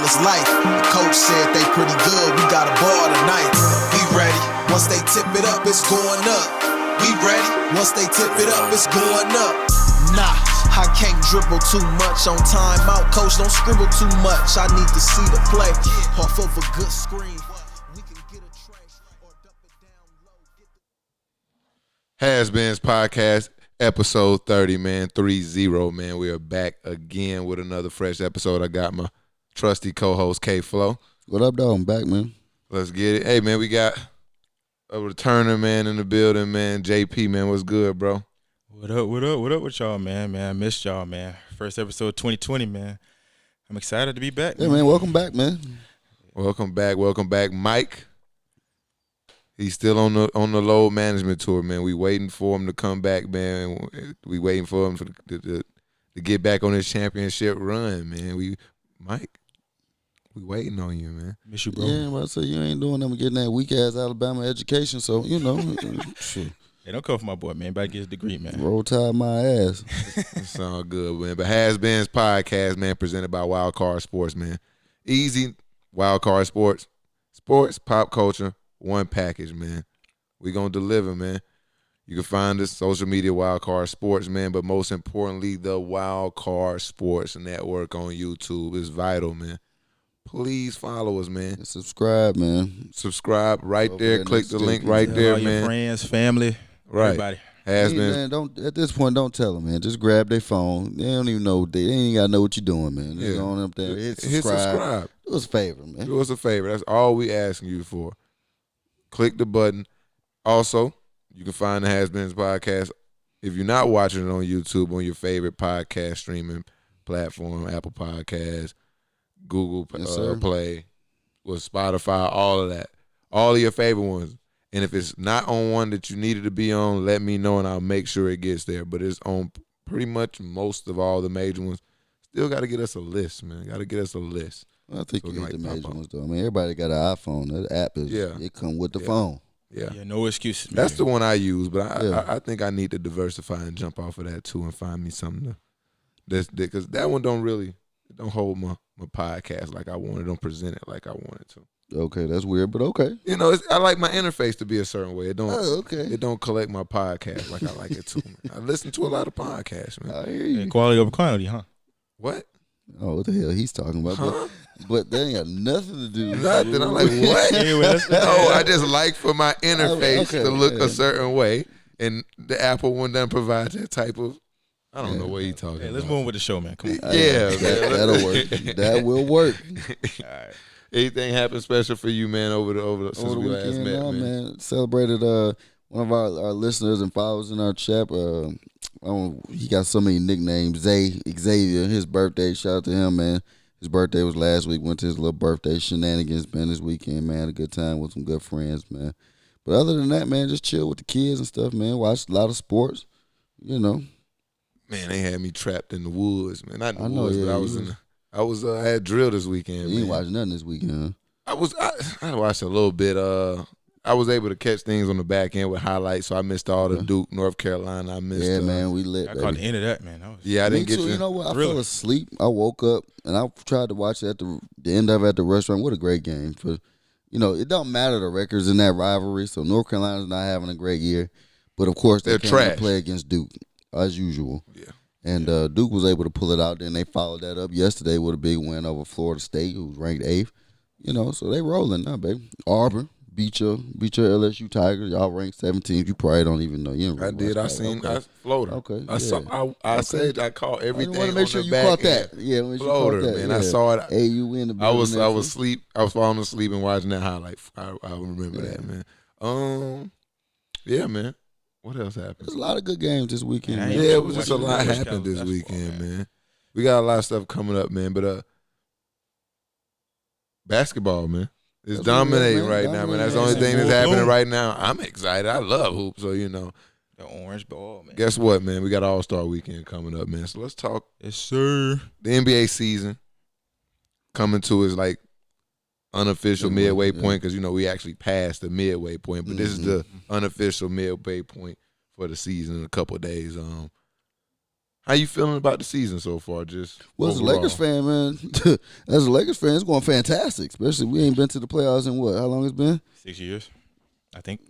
his life. The coach said they pretty good, we got a ball tonight. We ready, once they tip it up, it's going up. We ready, once they tip it up, it's going up. Nah, I can't dribble too much on timeout. Coach, don't scribble too much. I need to see the play off of a good screen. We can get a trace or dump it down low. HasBeens Podcast, episode 30, man. 30, man. We are back again with another fresh episode. I got my trusty co-host, K-Flow. What up, dog? I'm back, man. Let's get it. Hey, man, we got a returner, man, in the building, man. JP, man, what's good, bro? What up with y'all, man? I missed y'all, man. First episode 2020, man. I'm excited to be back. Yeah, man, welcome back, man. Welcome back. Mike, he's still on the load management tour, man. We waiting for him to come back, man. We waiting for him to get back on his championship run, man. Mike, we waiting on you, man. Miss you, bro. Yeah, but I say you ain't doing them getting that weak-ass Alabama education, so, you know, shit. Hey, don't come for my boy, man. About to get his degree, man. Roll Tide my ass. It's all good, man. But HasBeens Podcast, man, presented by WildCard Sports, man. Easy, WildCard Sports. Sports, pop culture, one package, man. We going to deliver, man. You can find us social media, WildCard Sports, man. But most importantly, the WildCard Sports Network on YouTube is vital, man. Please follow us, man. And subscribe, man. Subscribe right Over there. there Click next the to link you. right there, all man. Your friends, family, Right. everybody. Has Hey, been. man, don't at this point, don't tell them, man. Just grab their phone. They don't even know. They ain't got to know what you're doing, man. Just Yeah. go on up there, hit Hit subscribe. Do us a favor, man. Do us a favor. That's all we asking you for. Click the button. Also, you can find the HasBeens Podcast if you're not watching it on YouTube on your favorite podcast streaming platform, Apple Podcasts, Google Yes, sir. Play, with Spotify, all of that. All of your favorite ones. And if it's not on one that you needed to be on, let me know and I'll make sure it gets there. But it's on pretty much most of all the major ones. Still got to get us a list, man. Got to get us a list. I think So you it get can, the like, major pop up. ones, though. I mean, everybody got an iPhone. That app is, it come with the phone. Yeah. Yeah, no excuses, man. That's the one I use, but Yeah. I think I need to diversify and jump off of that too and find me something because that one don't hold my podcast like I wanted. Don't present it like I wanted to. Okay, that's weird, but okay. You know, I like my interface to be a certain way. It don't. Oh, okay. It don't collect my podcast like I like it to. I listen to a lot of podcasts, man. I hear Hey, you. quality over quantity, huh? What? Oh, what the hell he's talking about? Huh? But that ain't got nothing to do with Nothing. I'm like, what? Anyway, that's No, I just like for my interface Okay, to look yeah. a certain way, and the Apple one doesn't provide that type of. I don't know what he's talking Hey, about. let's move on with the show, man. Come on. Yeah, that'll work. That will work. All right. Anything happened special for you, man, over since Over the we last weekend, met, no, man? celebrated one of our listeners and followers in our chat. He got so many nicknames. Xavier, his birthday. Shout out to him, man. His birthday was last week. Went to his little birthday shenanigans, man, this weekend, man. Had a good time with some good friends, man. But other than that, man, just chill with the kids and stuff, man. Watched a lot of sports, you know. Man, they had me trapped in the woods, man. Not in the I know, woods, yeah, but I had drill this weekend, You ain't man. watching nothing this weekend, huh? I watched a little bit. I was able to catch things on the back end with highlights, so I missed all the Duke, North Carolina. I missed. Yeah, man, we lit, I baby. caught the end of that, man. That was, Yeah, I Me didn't get too. to. You know what? I Thriller. fell asleep. I woke up and I tried to watch it at the end of it at the restaurant. What a great game! It don't matter the records in that rivalry. So North Carolina's not having a great year, but of course They're came to trash. play against Duke as usual. Yeah. And Duke was able to pull it out. Then they followed that up yesterday with a big win over Florida State, who was ranked 8th. So they rolling now, baby. Auburn beat your LSU Tigers. Y'all ranked 17th. You probably don't even know. You I did. I seen. Okay. I floated. Okay, I saw. yeah. I said I caught everything. I want to make on sure the you back caught end. that. Yeah, when Floater, you caught that, man. yeah. I saw it. AU in the I was building next asleep. I was falling asleep and watching that highlight. I remember that, man. Yeah, man. What else happened? There's a lot of good games this weekend. Man, man. Yeah, it was just a watching lot the happened this basketball, weekend, man. man. We got a lot of stuff coming up, man. But basketball, man, is That's what we got, dominating man. right now, man. That's the Dominating, only thing man. that's happening Boom. right now. I'm excited. I love hoops, so the orange ball, man. Guess what, man? We got All-Star Weekend coming up, man. So let's talk Yes, sir. the NBA season coming to its like unofficial midway point because we actually passed the midway point, but this is the unofficial midway point for the season in a couple of days. How you feeling about the season so far? Just Well, as a overall? Lakers fan, man, as a Lakers fan, it's going fantastic. Especially we ain't been to the playoffs in what? How long it's been? 6 years, I think.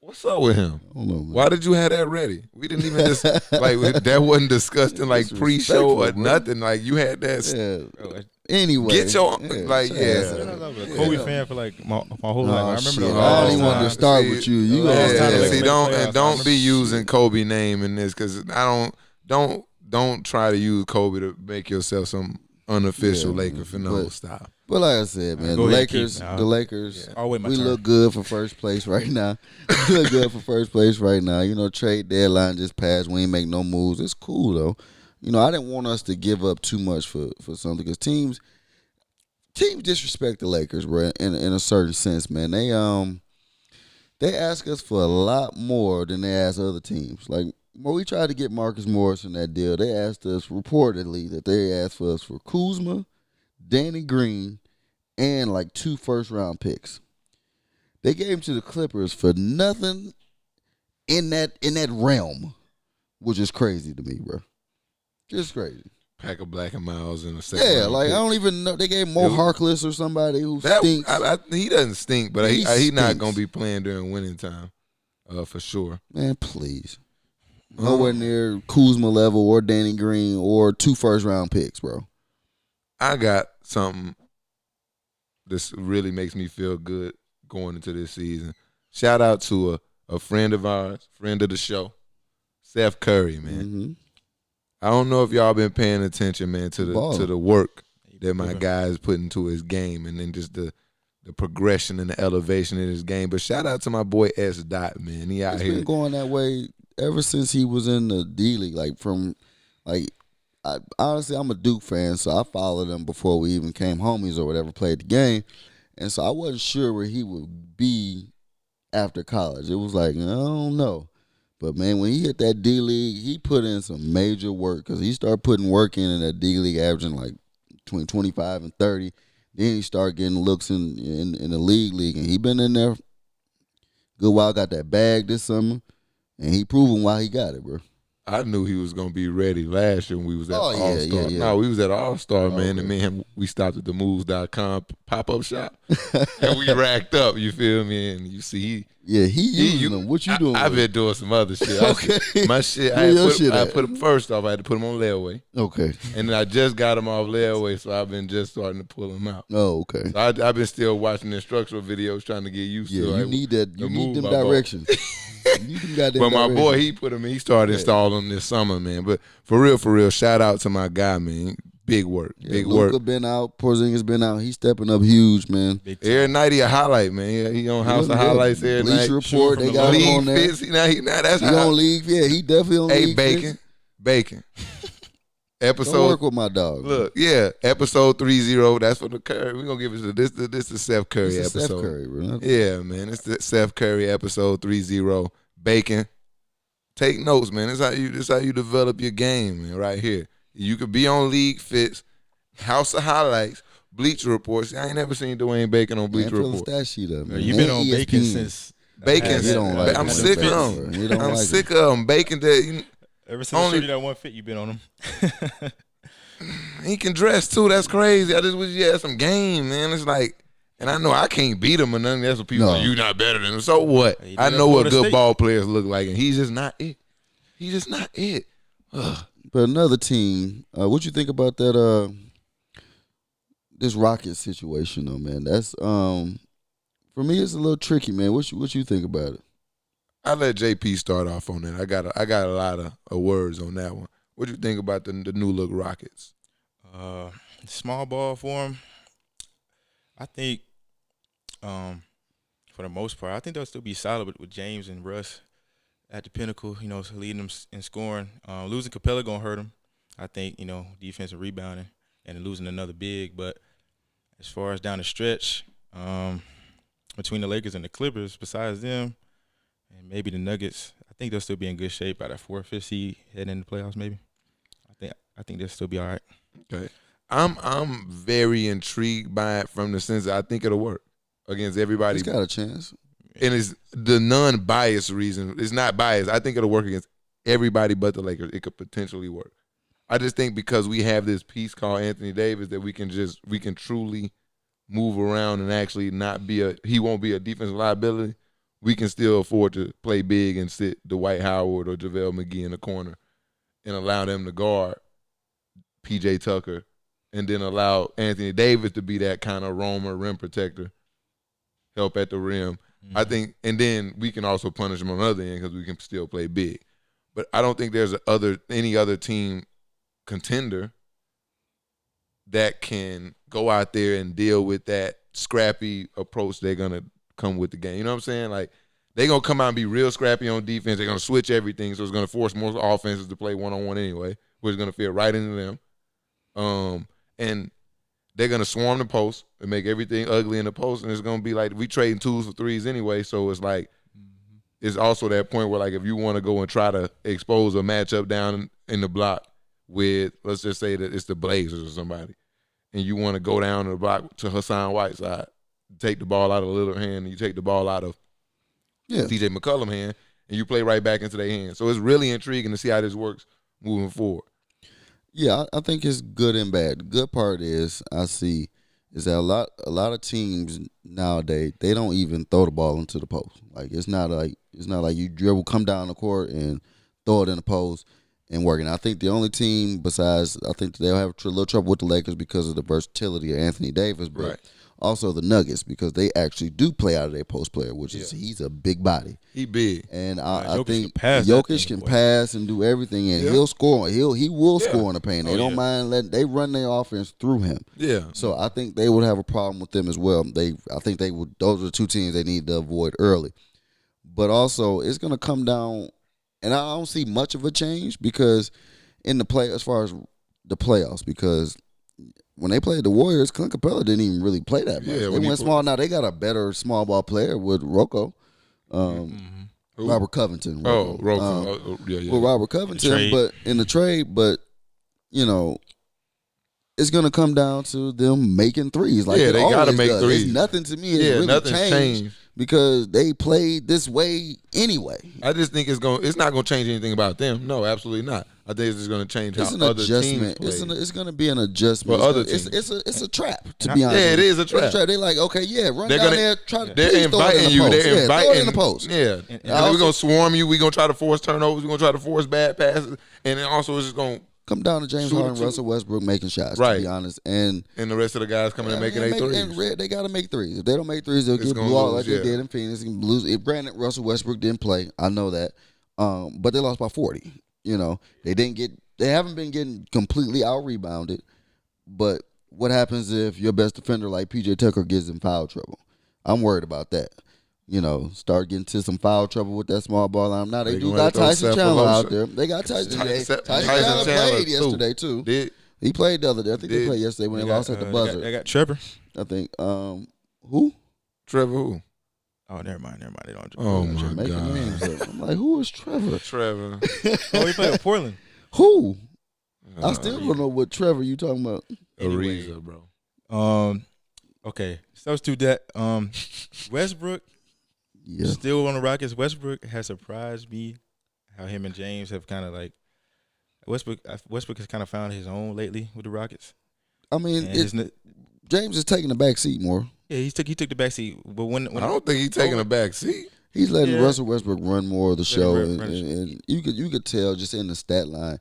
What's up with him? I don't know, man. Why did you have that ready? We didn't even that wasn't discussed in like pre-show or Disrespectful, bro. nothing. Like you had that. Yeah. Bro, Anyway, Get your yeah, like shout yeah. out to I him. was a Kobe fan for like my whole Oh, life. I remember shit. those. I don't even want to start See, with you. You yeah, always yeah, trying to see, make don't be playoffs. using Kobe name in this because don't try to use Kobe to make yourself some unofficial Yeah, Laker man. fan. No, But- stop. But like I said, man, the Go ahead, Lakers, Keith. the Lakers, I'll wait my we turn. look good for first place right now. We look good for first place right now. You know, trade deadline just passed. We ain't make no moves. It's cool though. You know, I didn't want us to give up too much for something because teams disrespect the Lakers, bro. In a certain sense, man. They ask us for a lot more than they ask other teams. Like when we tried to get Marcus Morris in that deal, they asked us reportedly that they asked for us for Kuzma, Danny Green, and like 2 first-round picks. They gave him to the Clippers for nothing in that realm, which is crazy to me, bro. Just crazy. Pack of Black and Miles in a second. Yeah, round like pick. I don't even know. They gave Mo Dude. Harkless or somebody who That, stinks. he doesn't stink, but He he not stinks. gonna be playing during winning time, for sure. Man, please. Nowhere near Kuzma level or Danny Green or 2 first-round picks, bro. I got something. This really makes me feel good going into this season. Shout out to a friend of ours, friend of the show, Steph Curry, man. Mm-hmm. I don't know if y'all been paying attention, man, to the work that my guy is putting into his game, and then just the progression and the elevation in his game. But shout out to my boy S. Dot, man. He out It's here. been going that way ever since he was in the D League. Honestly, I'm a Duke fan, so I followed him before we even came homies or whatever, played the game. And so I wasn't sure where he would be after college. It was like, I don't know. But, man, when he hit that D League, he put in some major work because he started putting work in that D League, averaging like between 25 and 30. Then he started getting looks in the league, and he been in there good while, got that bag this summer, and he proven why he got it, bro. I knew he was gonna be ready last year when we was at Oh, yeah, All Star. yeah. No, we was at All Star, man, okay. and me and him, we stopped at the moves.com pop-up shop. And we racked up, you feel me? And you see Yeah, he using them. What you doing? I've with been doing some other shit. Okay. My shit, Where your shit I at? put him first off, I had to put him on layaway. it? Okay. And then I just got him off layaway, so I've been just starting to pull him out. Oh, okay. So I've been still watching instructional videos trying to get used Yeah, to you like, need that. the You need move them I bought. directions. You need them goddamn But my directions. boy, he put him in. He started installing them this summer, man. But for real, shout out to my guy, man. Big work. Big Luka work. been out. Porzingis been out. He's stepping up huge, man. Big time. Every night he a highlight, man. He on House of Highlights every night. Bleacher Report, they Shooting got from the him on league there. fits. Now that's He how. on league, yeah. He definitely on Hey, league. Bacon. Don't Episode. work with my dog. Look, yeah, episode 30. That's for the Curry. We're gonna give it to this. This is Seth Curry This is episode. Steph Curry, bro. Yeah, man. It's the Seth Curry episode 30. Bacon. Take notes, man. This how you develop your game, man. Right here. You could be on League Fits, House of Highlights, Bleacher Reports. I ain't never seen Dwayne Bacon on Man, Bleacher fill the Report. stat sheet up, man. You've been And on ESPN. Bacon since Bacon. He don't like I'm him. sick of Bro. him. He don't I'm like sick of him. Bacon that ever since Only- only that one fit. You've been on him. he can dress too. That's crazy. I just wish he had some game, man. It's like, and I know I can't beat him or nothing. That's what people No. like, you not better than him. So what? He did I at know what Florida good State. ball players look like, and he's just not it. He's just not it. Ugh. But another team, what you think about that? This Rockets situation, though, man. That's for me, it's a little tricky, man. What you think about it? I let JP start off on that. I got a lot of words on that one. What you think about the new look Rockets? Small ball for him. I think, for the most part, I think they'll still be solid with James and Russ at the pinnacle. You know, leading them in scoring. Losing Capella gonna hurt them. I think defensive rebounding and then losing another big. But as far as down the stretch, between the Lakers and the Clippers, besides them, and maybe the Nuggets, I think they'll still be in good shape by that 4th, 5th seed heading into the playoffs. Maybe. I think they'll still be all right. Okay. I'm very intrigued by it from the sense that I think it'll work against everybody. He's got a chance. And it's the non-biased reason. It's not biased. I think it'll work against everybody but the Lakers, it could potentially work. I just think because we have this piece called Anthony Davis that we can truly move around and actually not be he won't be a defensive liability. We can still afford to play big and sit Dwight Howard or JaVale McGee in the corner and allow them to guard P.J. Tucker and then allow Anthony Davis to be that kind of roamer, rim protector, help at the rim. Mm-hmm. I think, and then we can also punish them on the other end because we can still play big. But I don't think there's any other team contender that can go out there and deal with that scrappy approach they're going to come with the game. You know what I'm saying? Like, they're going to come out and be real scrappy on defense. They're going to switch everything, so it's going to force more offenses to play one-on-one anyway, which is going to fit right into them. And they're going to swarm the post and make everything ugly in the post, and it's going to be like we trading twos for threes anyway, so it's like it's also that point where, like, if you want to go and try to expose a matchup down in the block with, let's just say that it's the Blazers or somebody, and you want to go down the block to Hassan Whiteside, take the ball out of Lillard hand, and you take the ball out of T.J. McCollum hand, and you play right back into their hand. So it's really intriguing to see how this works moving forward. Yeah, I think it's good and bad. The good part is that a lot of teams nowadays, they don't even throw the ball into the post. Like it's not like you dribble, come down the court and throw it in the post and work. And I think the only team besides, I think they'll have a little trouble with the Lakers because of the versatility of Anthony Davis, but also the Nuggets because they actually do play out of their post player, which is he's a big body. He big. And I think Jokic can pass and do everything, and he'll score. He will score in the paint. They don't mind they run their offense through him. Yeah. So I think they would have a problem with them as well. I think they would. Those are the two teams they need to avoid early. But also, it's going to come down, and I don't see much of a change because in the play as far as the playoffs because. When they played the Warriors, Clint Capella didn't even really play that much. They went small. Now they got a better small ball player with Rocco, Robert Covington. Rocco. With Robert Covington, but in the trade, you know, it's gonna come down to them making threes. Like they gotta make threes. It's nothing to me. It's really changed because they played this way anyway. I just think it's not gonna change anything about them. No, absolutely not. I think it's just going to change how other teams play. It's going to be an adjustment. For other teams. It's a trap, to be honest. Yeah, it is a trap. They're like, okay, run down there, try to they're inviting you. They're inviting throw it in the post. Yeah. We're going to swarm you. We're going to try to force turnovers. We're going to try to force bad passes. And then also it's just going to come down to James Harden, Russell Westbrook making shots, to be honest. And the rest of the guys coming and making their threes. And they got to make threes. If they don't make threes, they'll get blew out like they did in Phoenix. And lose. If granted, Russell Westbrook didn't play. I know that. But they lost by 40. You know, they haven't been getting completely out-rebounded, but what happens if your best defender like P.J. Tucker gets in foul trouble? I'm worried about that. You know, start getting to some foul trouble with that small ball line. Now they do got Tyson Chandler out there. They got Tyson Chandler played yesterday too. He played the other day. I think they played yesterday when they lost at the buzzer. They got Trevor. I think. Who? Trevor who? Oh, never mind. They don't. Oh my God! Names up. I'm like, who is Trevor? Trevor. Oh, he played with Portland. Who? I still don't know what Trevor you talking about. Ariza, bro. Okay. Substitute that. Westbrook. Yeah. Still on the Rockets. Westbrook has surprised me how him and James have kind of like Westbrook has kind of found his own lately with the Rockets. I mean, James is taking the back seat more. Yeah, he took the back seat. But when I don't think he's taking the back seat. He's letting Russell Westbrook run more of the show, and you could tell just in the stat line.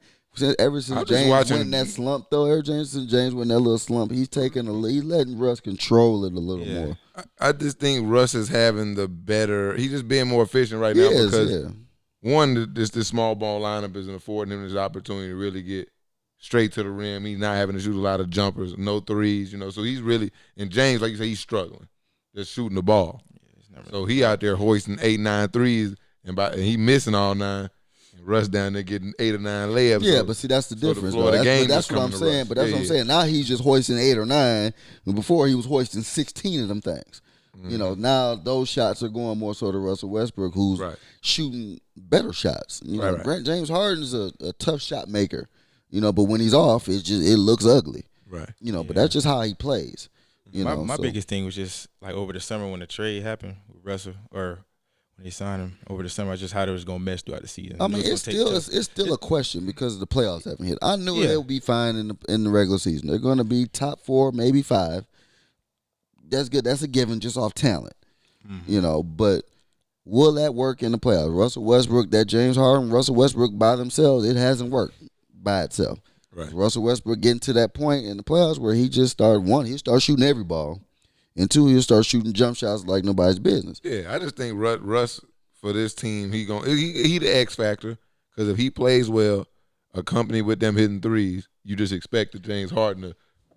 Ever since James went in that slump, though, James went in that little slump, he's letting Russ control it a little more. I just think Russ is having he's just being more efficient right now because one, this small ball lineup isn't affording him this opportunity to really get straight to the rim. He's not having to shoot a lot of jumpers, no threes, so he's really, and James, like you say, he's struggling, just shooting the ball. So he out there hoisting 8, 9 threes, and he missing all 9. Russ down there getting 8 or 9 layups. Yeah, but see, that's the difference. That's what I'm saying. But that's what I'm saying. Now he's just hoisting 8 or 9. And before he was hoisting 16 of them things. Mm-hmm. Now those shots are going more so to Russell Westbrook, who's shooting better shots. Grant James Harden's a tough shot maker. But when he's off, it looks ugly. Right. But that's just how he plays. My biggest thing was just like over the summer when the trade happened with Russell, or when they signed him over the summer. I just how they was gonna mesh throughout the season. I mean, it's still a question because the playoffs haven't hit. I knew they would be fine in the regular season. They're going to be top 4, maybe 5. That's good. That's a given just off talent, But will that work in the playoffs? Russell Westbrook, that James Harden, Russell Westbrook by themselves, it hasn't worked by itself. Right. Russell Westbrook getting to that point in the playoffs where he just started, 1, he'll start shooting every ball, and 2, he'll start shooting jump shots like nobody's business. Yeah, I just think Russ for this team, he the X factor because if he plays well, accompanied with them hitting threes, you just expect the James Harden to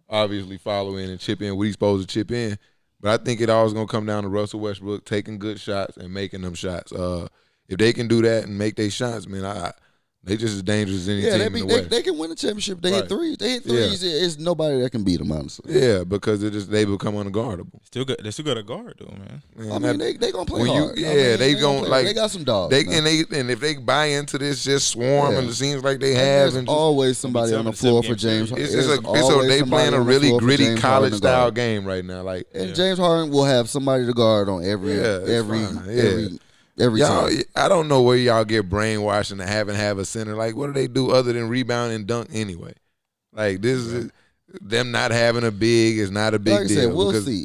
obviously follow in and chip in what he's supposed to chip in. But I think it always going to come down to Russell Westbrook taking good shots and making them shots. If they can do that and make their shots, man, they just as dangerous as any team in the West. They can win a championship. They hit threes. They hit threes. Yeah. It's nobody that can beat them, honestly. Yeah, because they become unguardable. They still got a guard though, man. I mean, they gonna play hard. They gonna like they got some dogs. And if they buy into this, just swarm, and it seems like they have. There's always somebody on the floor for James. They playing a really gritty college style game right now. Like, and James Harden will have somebody to guard on every time. I don't know where y'all get brainwashed into have a center. Like, what do they do other than rebound and dunk anyway? Like, this is them not having a big is not a big deal.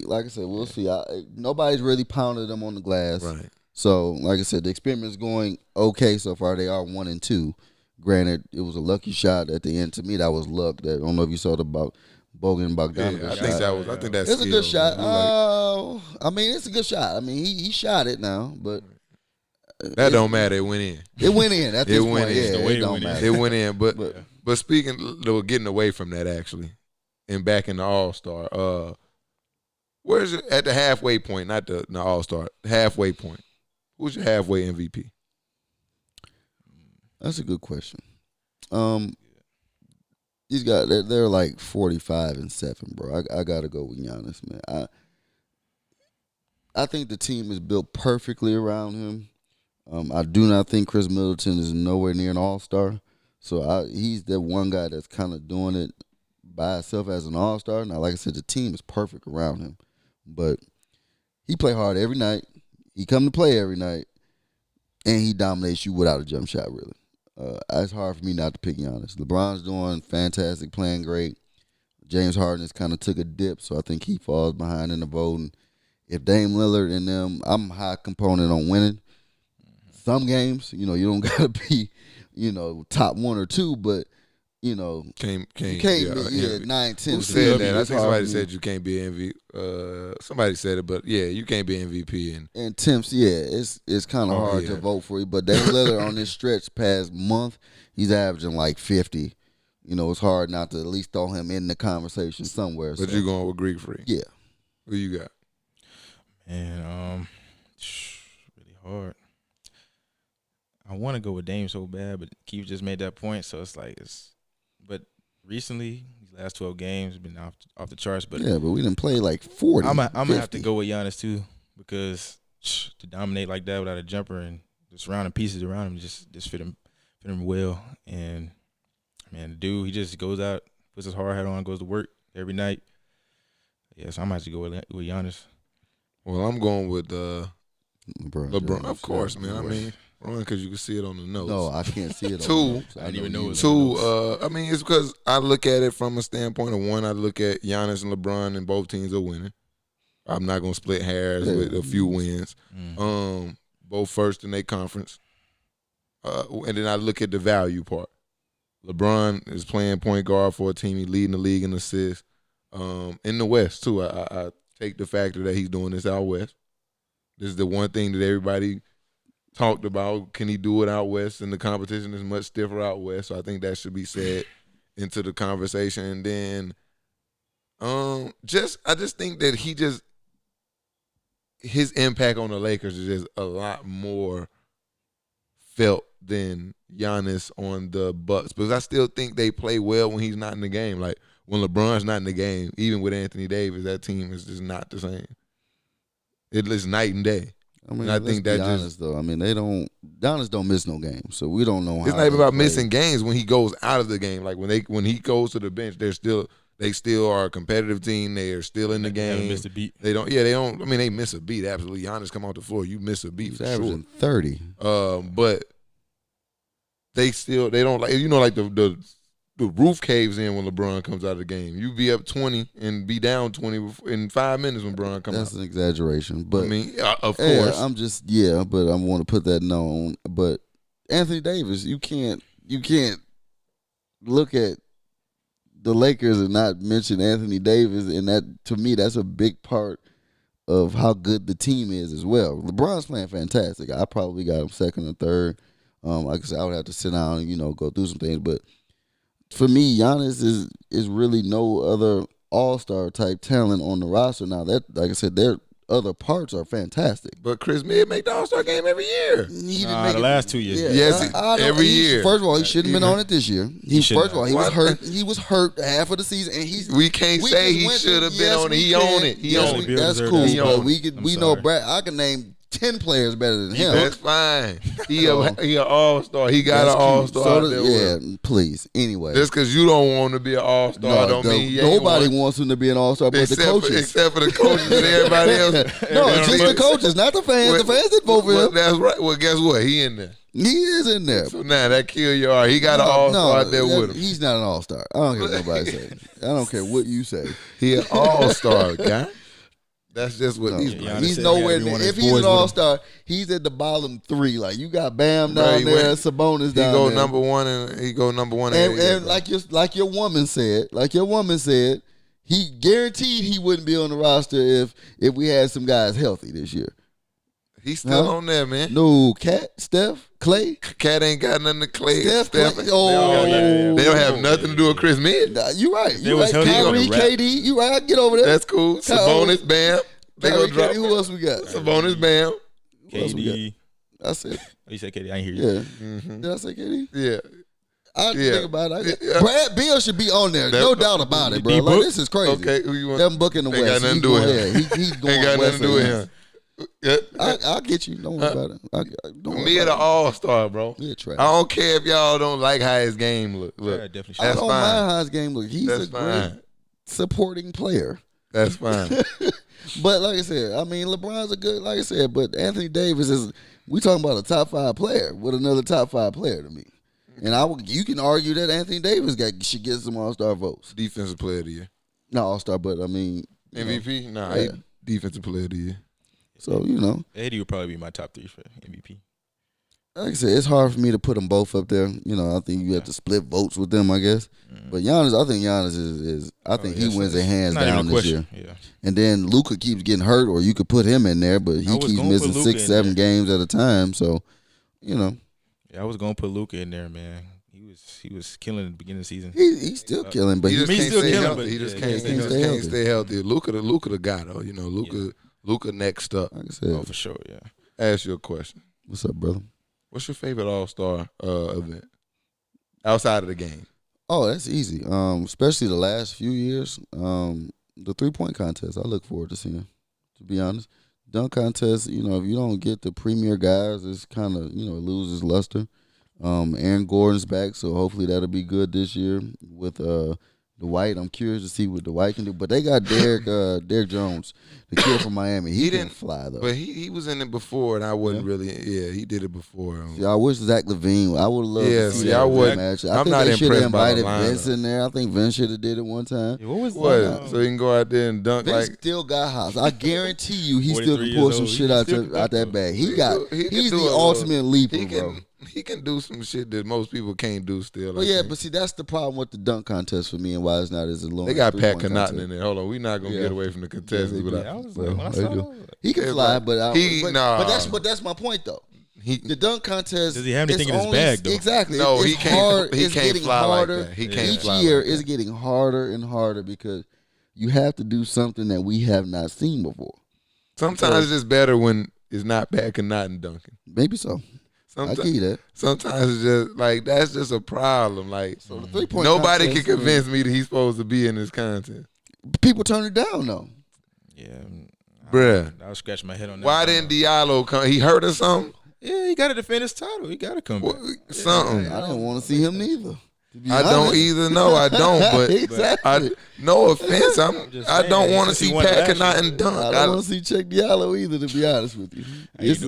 Like I said, we'll see. Nobody's really pounded them on the glass. Right. So, like I said, the experiment's going okay so far. They are 1-2. Granted, it was a lucky shot at the end. To me, that was luck. I don't know if you saw the Bogan Bogdanovic shot. I think that's it's a good shot. I mean, it's a good shot. I mean, he shot it now, but that don't matter. It went in. It went in. At this point, it don't matter. It went in. But speaking, getting away from that actually, and back in the All-Star, where's it at the halfway point? Not the All-Star, halfway point. Who's your halfway MVP? That's a good question. These guys, they're like 45-7, bro. I gotta go with Giannis, man. I think the team is built perfectly around him. I do not think Chris Middleton is nowhere near an all-star. So he's the one guy that's kind of doing it by himself as an all-star. Now, like I said, the team is perfect around him. But he play hard every night. He come to play every night. And he dominates you without a jump shot, really. It's hard for me not to pick Giannis. LeBron's doing fantastic, playing great. James Harden has kind of took a dip, so I think he falls behind in the voting. If Dame Lillard and them, I'm high component on winning. Some games, you don't gotta be, top 1 or 2, but can't be 9-10. Who said that? I think somebody said you can't be MVP. Somebody said it, but yeah, you can't be MVP. And Temps, it's kind of hard to vote for you. But Dame Lillard on this stretch past month, he's averaging like 50. It's hard not to at least throw him in the conversation somewhere. But you're going with Greek Freak. Yeah. Who you got? Man, really hard. I want to go with Dame so bad, but Keith just made that point, so it's like But recently, these last 12 games have been off the charts. But yeah, but we didn't play like 40. I'm gonna have to go with Giannis too, because to dominate like that without a jumper and the surrounding pieces around him just fit him well. And man, the dude, he just goes out, puts his hard hat on, goes to work every night. Yeah, so I'm gonna have to go with Giannis. Well, I'm going with LeBron. Of course, man. I mean, because you can see it on the notes. No, I can't see it. I didn't even know it. It's because I look at it from a standpoint of one. I look at Giannis and LeBron, and both teams are winning. I'm not gonna split hairs with a few wins. Both first in their conference, and then I look at the value part. LeBron is playing point guard for a team. He's leading the league in assists. In the West too. I take the factor that he's doing this out West. This is the one thing that everybody talked about. Can he do it out West? And the competition is much stiffer out West. So I think that should be said into the conversation. And then I just think that his impact on the Lakers is just a lot more felt than Giannis on the Bucks. Because I still think they play well when he's not in the game. Like when LeBron's not in the game, even with Anthony Davis, that team is just not the same. It's night and day. I mean, I think that honest, though. I mean, Giannis don't miss no games, so we don't know. It's not even about missing games when he goes out of the game. Like when he goes to the bench, they're still They still are a competitive team. They are still in the They haven't game. missed a beat. They don't. Yeah, they don't. I mean, they miss a beat. Absolutely. Giannis come off the floor. You miss a beat He's for sure. averaging 30. But they don't like, like the roof caves in when LeBron comes out of the game. You be up 20 and be down 20 in 5 minutes when LeBron comes out. That's an exaggeration, but I mean, of course. But I want to put that known. But Anthony Davis, you can't look at the Lakers and not mention Anthony Davis, and that, to me, that's a big part of how good the team is as well. LeBron's playing fantastic. I probably got him second or third. Like I said, I would have to sit down and, go through some things. But for me, Giannis is really no other all-star type talent on the roster. Now, that, like I said, their other parts are fantastic. But Chris Mid make the All-Star game every year. He didn't make The it. last 2 years. Yeah, Yes, every year. First of all, he shouldn't have been on it this year. First of all, he was What? hurt. He was hurt half of the season, and We can't say he should have been on it. He owned it. He owned it. That's He cool. owned But it. we know Brad. I can name 10 players better than him. That's fine. He an All-Star. He got That's an cute. All-Star So out there with him. please. Anyway, Just because you don't want to be an All-Star don't mean he ain't nobody one. wants him to be an all-star, but the coaches. Except for the coaches and everybody else. No, just the coaches, not the fans. The fans didn't vote for Well, him. that's right. Well, guess what? He in there. He is in there. So now that kill your heart. He got an All-Star out there with him. He's not an all-star. I don't care what nobody say. I don't care what you say. He an All-Star guy. That's just what he's. Giannis He's said nowhere he had near. every one of If his he's boys an with him. all-star, he's at the bottom 3. Like, you got Bam down Right, there, when- Sabonis He down go there. number one and he go number one. every year, And bro. like your woman said, he guaranteed he wouldn't be on the roster if we had some guys healthy this year. He's still Huh? on there, man. No, Cat, Steph, Clay, Cat ain't got nothing to Clay. Steph, Steph. Clay. Oh, yeah. They don't have nothing to do with Chris Mid. Nah, you right. They You was right. healthy on Kyrie, the rap. KD. You right. I get over there. That's cool. Sabonis, Bam. They Kyrie, gonna drop. KD. Who else we got? Sabonis, Bam. Who else we got? KD. I said, You said KD. I ain't hear you. yeah. Mm-hmm. Did I say KD? Yeah. I have to Yeah. think about it. Yeah. Brad Beal should be on there. No doubt about it, bro. D Like, Book? this is crazy. Okay. Who you want? Them Book in the Ain't West. got nothing He to do with going- him. yeah, He's going Ain't got nothing West to do with End. him. Yeah. I'll get you. Don't worry about it. Don't worry Mid an about All-Star, bro. it. Yeah, trash. I don't care if y'all don't like how his game look. Yeah, Look, definitely. I that's don't fine. mind how his game looks. He's That's a great fine. supporting player. That's fine. But like I said, I mean, LeBron's a good, like I said, but Anthony Davis is, we talking about a top 5 player with another top 5 player to me. And you can argue that Anthony Davis should get some All-Star votes. Defensive Player of the Year. Not All-Star, but I mean, you know, MVP? Nah, Yeah. he Defensive Player of the Year. so, AD would probably be my top 3 for MVP. like I said, it's hard for me to put them both up there. I think you have to split votes with them, I guess. But Giannis, I think Giannis is I think he wins it hands Not even down a this year. question. Yeah. And then Luka keeps getting hurt, or you could put him in there, but he I was keeps gonna missing put Luka 6, in 7 there. games at a time. So, Yeah, I was gonna put Luka in there, man. He was killing at the beginning of the season. he's still killing, but He just He's can't still stay killing, healthy. but He just yeah, can't, he he just stay can't healthy. stay healthy. Luka the guy, though. Luka next up. like I said, Oh, for sure. Yeah. Ask you a question. what's up, brother? What's your favorite All-Star event outside of the game? Oh, that's easy. Especially the last few years. The 3-point contest, I look forward to seeing, to be honest. Dunk contest, if you don't get the premier guys, it's kind of, it loses luster. Aaron Gordon's back, so hopefully that'll be good this year with Dwight. I'm curious to see what Dwight can do. But they got Derek Jones, the kid from Miami. He didn't fly, though. But he was in it before, and I wasn't really. Yeah, he did it before. See, I wish Zach LaVine. I would love Yeah, to see see, that I would- match. I I'm think not they should have impressed by the invited Vince lineup. in there. I think Vince should have did it one time. Yeah, what was What? So he can go out there and dunk Vince like. still got house. I guarantee you, he still 43 can pull years some old. shit He out still can that dunk, bag. He He's can the do a ultimate leaper, He bro. can do some shit that most people can't do still. But I yeah, think. but see, that's the problem with the dunk contest for me, and why it's not as long. They got Pat Connaughton in there. Hold on, we not gonna Yeah. get away from the contestants Yeah, without. Yeah, I was Well, like, when I they saw do. that, I was like, He can Yeah, fly, but but that's my point though. He The dunk contest. Does he have anything is in his only- bag, though? Exactly. No, It's he can't. hard. He It's can't getting fly like harder. that. He can't Each fly year like that. it's getting harder and harder because you have to do something that we have not seen before. sometimes it's just better when it's not Pat Connaughton dunking. Maybe so. I Sometimes, give you that. sometimes it's just like that's just a problem. Like So the 3-point nobody contest, can convince me that he's supposed to be in this contest. people turn it down though. yeah, Bruh. I was scratching my head on that. Why didn't Diallo come? He hurt or something? Yeah, he got to defend his title. He got to come back. Something. I didn't want to see him neither. I don't either. No, I don't. But exactly. no offense, just I don't saying, want to since he see won Pat last Connaughton year. dunk. I don't want to see Chuck Diallo either, to be honest with you. It's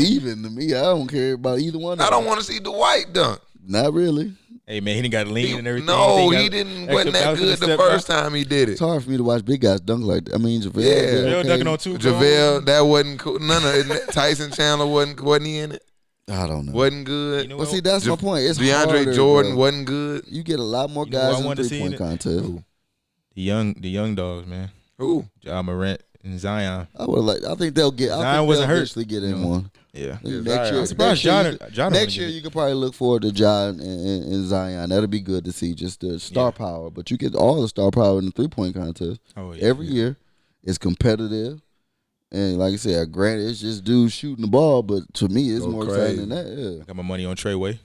even to me. I don't care about either one of them. I don't want to see Dwight dunk. Not really. Hey man, he didn't got lean and everything. No, got he didn't. extra Wasn't that bounce in good the step first back. time he did It's it. hard for me to watch big guys dunk like that. I mean, JaVale. Yeah. JaVale dunking on two. JaVale, that wasn't cool. None of it. Tyson Chandler wasn't he in it? I don't know. Wasn't good. You know Well, what? see, that's my point. It's DeAndre harder, Jordan bro. wasn't good. You get a lot more You know who I guys in wanted the to see in 3-point it? contest. Who? The young dogs, man. Who? Ja Morant and Zion. I think they'll get. I Zion think wasn't they'll hurt. eventually get in one. Yeah. Yeah, Next Zion. year, I'm surprised John next year you could probably look forward to John and Zion. That'll be good to see, just the star power. But you get all the star power in the 3-point contest Oh yeah. every year. It's competitive, and like I said, granted, it's just dudes shooting the ball. But to me, it's Go more crazy. exciting than that. Yeah. I got my money on Treyway.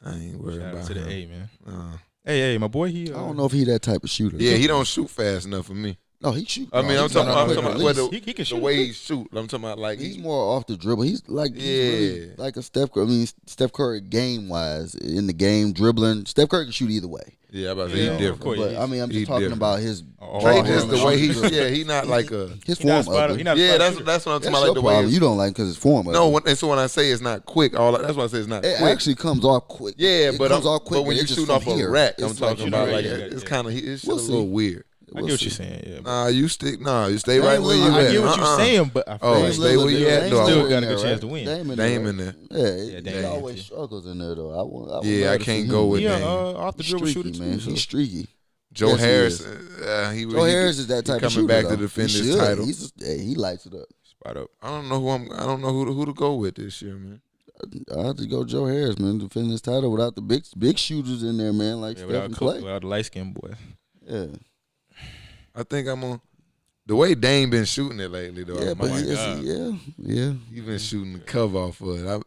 I ain't worried Shout out about to the him. A, man. Uh, Hey, my boy, he. I don't know if he that type of shooter. yeah, he don't shoot fast enough for me. No, he shoot. I mean, no, I'm he's talking not about, quick what release. the, He can the shoot. way he shoot. I'm talking about like He's more off the dribble. He's like really Yeah. like a Steph Curry. I mean, Steph Curry game wise in the game dribbling. Steph Curry can shoot either way. yeah, I'm about to say Yeah, he of different. course. But I mean, I'm He just talking different. about his Oh, Trey ball just the handling. way he not like a. His He not form spot- ugly. he not Yeah, spot that's shooter. what I'm talking That's about. your Like the way. problem. You don't like because his form ugly. No, and so when I say it's not quick, that's why I say it's not It quick. actually comes off quick. Yeah, it but comes off quick. but when but you it's just shooting off from a here. rack, It's I'm talking about like yeah, it's yeah. kind of it's We'll a little see. weird. I get what you're saying. Yeah. Nah, you stay right Dame where you Lillard- at. I get what you're Uh-uh. saying, but I feel Oh, like stay where you at, though. Still got a good chance to win. Dame in there. Yeah, Dame he always too. struggles in there though. I would Yeah, love I to can't see go him with win. Yeah, Dame. off the He's dribble streaky, shooter man. too. He's streaky. Joe Yes, he Harris, is. Joe Harris is that type coming of shooter. back though. to defend He his should. title. He lights it up. Spot up. I don't know who to go with this year, man. I have to go Joe Harris, man, defend his title without the big shooters in there, man, like Yeah, Steph and Clay. without the light skinned boy. Yeah, I think I'm on the way Dame been shooting it lately, though. yeah, but my he God. he been shooting the cover off of it.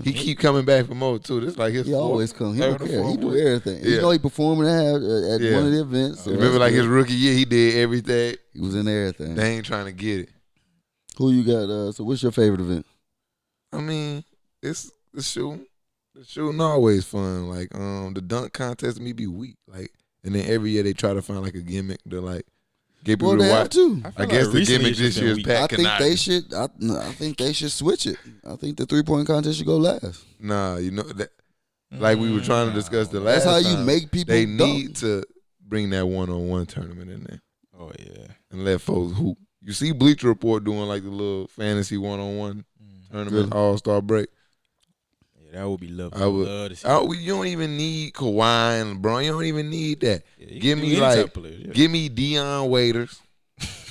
He keep coming back for more too. This like his. He always come. He third don't or care. He fourth do one. everything. Yeah. You know, he performing at Yeah. one of the events. so Remember, that's like his good. rookie year, he did everything. He was in everything. They ain't trying to get it. Who you got? So, what's your favorite event? I mean, it's the shooting. The shooting always fun. Like the dunk contest to me be weak. Like, and then every year they try to find like a gimmick to like get people Well, to they have watch. to. I feel guess like the recently gimmick it's just this year is been Pat I think Connaughton. they should. I think they should switch it. I think the 3-point contest should go last. Nah, you know that. Like we were trying to discuss the last That's how you time, make people. They dunk. need to bring that one-on-one tournament in there Oh yeah. and let folks hoop. You see Bleacher Report doing like the little fantasy one-on-one tournament All-Star break. Yeah, that would be lovely. I would. Love to see You don't even need Kawhi and LeBron. You don't even need that. Yeah, you Give can me do any type like, of players, yeah. give me Deion Waiters.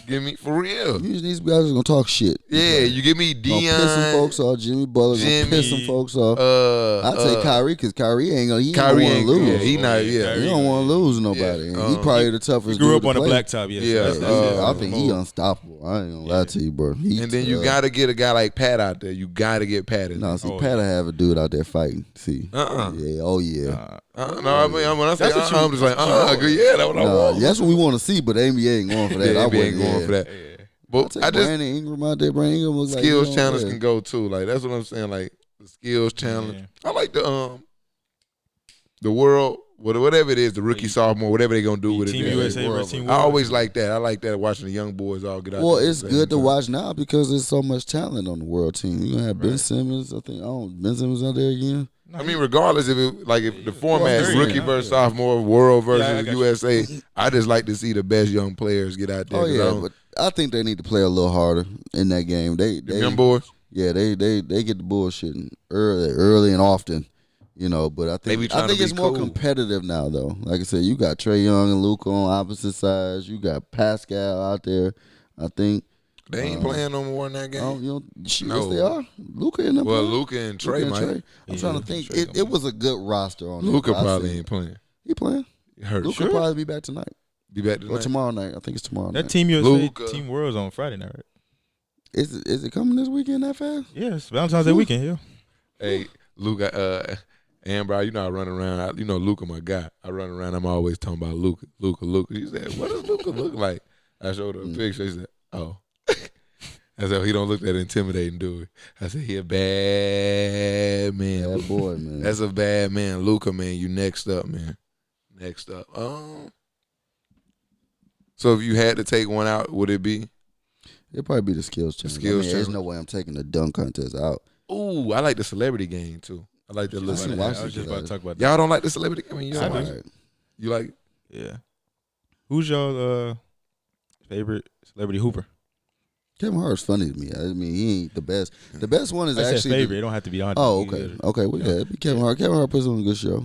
Give me for real. Usually these guys are gonna talk shit. Yeah, you give me Gonna piss some Deion. folks off. Jimmy Butler gonna piss some Jimmy, folks off. I'd I'd say Kyrie because Kyrie ain't gonna. He Kyrie ain't ain't gonna yeah, lose. he not Yeah, yeah. Kyrie. He don't want to lose nobody. Yeah, And he probably the toughest. He grew dude up to on the play. blacktop. Yes, Yeah, that's it. I think he unstoppable. I ain't gonna lie to you, bro. He, And then you gotta get a guy like Pat out there. You gotta get Pat in. No, see, Oh, Pat have a dude out there fighting. See, Uh-uh. yeah, oh yeah. No, I mean when I say That's what you- I'm just like yeah, that's what I No, want. that's what we want to see, but the NBA ain't going for that. Yeah, I NBA ain't wouldn't going for that. Yeah. But I just Brandon Ingram out there. Brandon Ingram was like skills you know, challenge yeah. can go too. Like that's what I'm saying. Like the skills challenge. Yeah. I like the world, whatever it is, the rookie, sophomore, whatever they gonna do with Team it. USA World. versus Team I World. always like that. I like that watching the young boys all get out. Well, there it's at the same good to time. watch now because there's so much talent on the world team. You gonna have Ben Simmons. I think Ben Simmons out there again. I mean, regardless if the format is very rookie good. versus sophomore, world Yeah, I versus got you. USA, I just like to see the best young players get out there. Oh 'cause I yeah, don't- but I think they need to play a little harder in that game. They young boys. Yeah, they get the bullshitting early and often, you know. But They be I trying think to it's be more cool. competitive now, though. Like I said, you got Trae Young and Luka on opposite sides. You got Pascal out there. I think. They ain't playing no more in that game. You know, yes, No. they are. Luka in the Well, Luka and Trey Luka and might. Trey. I'm Yeah, trying to think. Trey It was a good roster on. Luka there. I probably see. ain't playing. He playing. He hurt. Luka probably be back tonight Be back or tonight. tomorrow night. I think it's tomorrow That night. Team USA, Luka. Team World's on Friday night, right? Is it coming this weekend that fast? Yeah, it's Valentine's Day weekend. Yeah. Hey, Luka, Amber, you know I run around. You know Luka, my guy. I run around. I'm always talking about Luka. He said, "What does Luka look like?" I showed her a picture. He said, "Oh." I said, he don't look that intimidating, do he? I said, he a bad man. Bad boy, man. That's a bad man. Luka, man, you next up, man. Next up. So if you had to take one out, would it be? It'd probably be the skills challenge. There's no way I'm taking the dunk contest out. Ooh, I like the celebrity game, too. I like the little. I was just about to talk about that. Y'all don't like the celebrity game? You I don't do. like it? You like it? Yeah. Who's your favorite celebrity hooper? Kevin Hart's funny to me. I mean, he ain't the best. The best one is I actually said favorite. It don't have to be on. Oh, okay. Okay, we got it. Kevin Hart. Kevin Hart puts on a good show.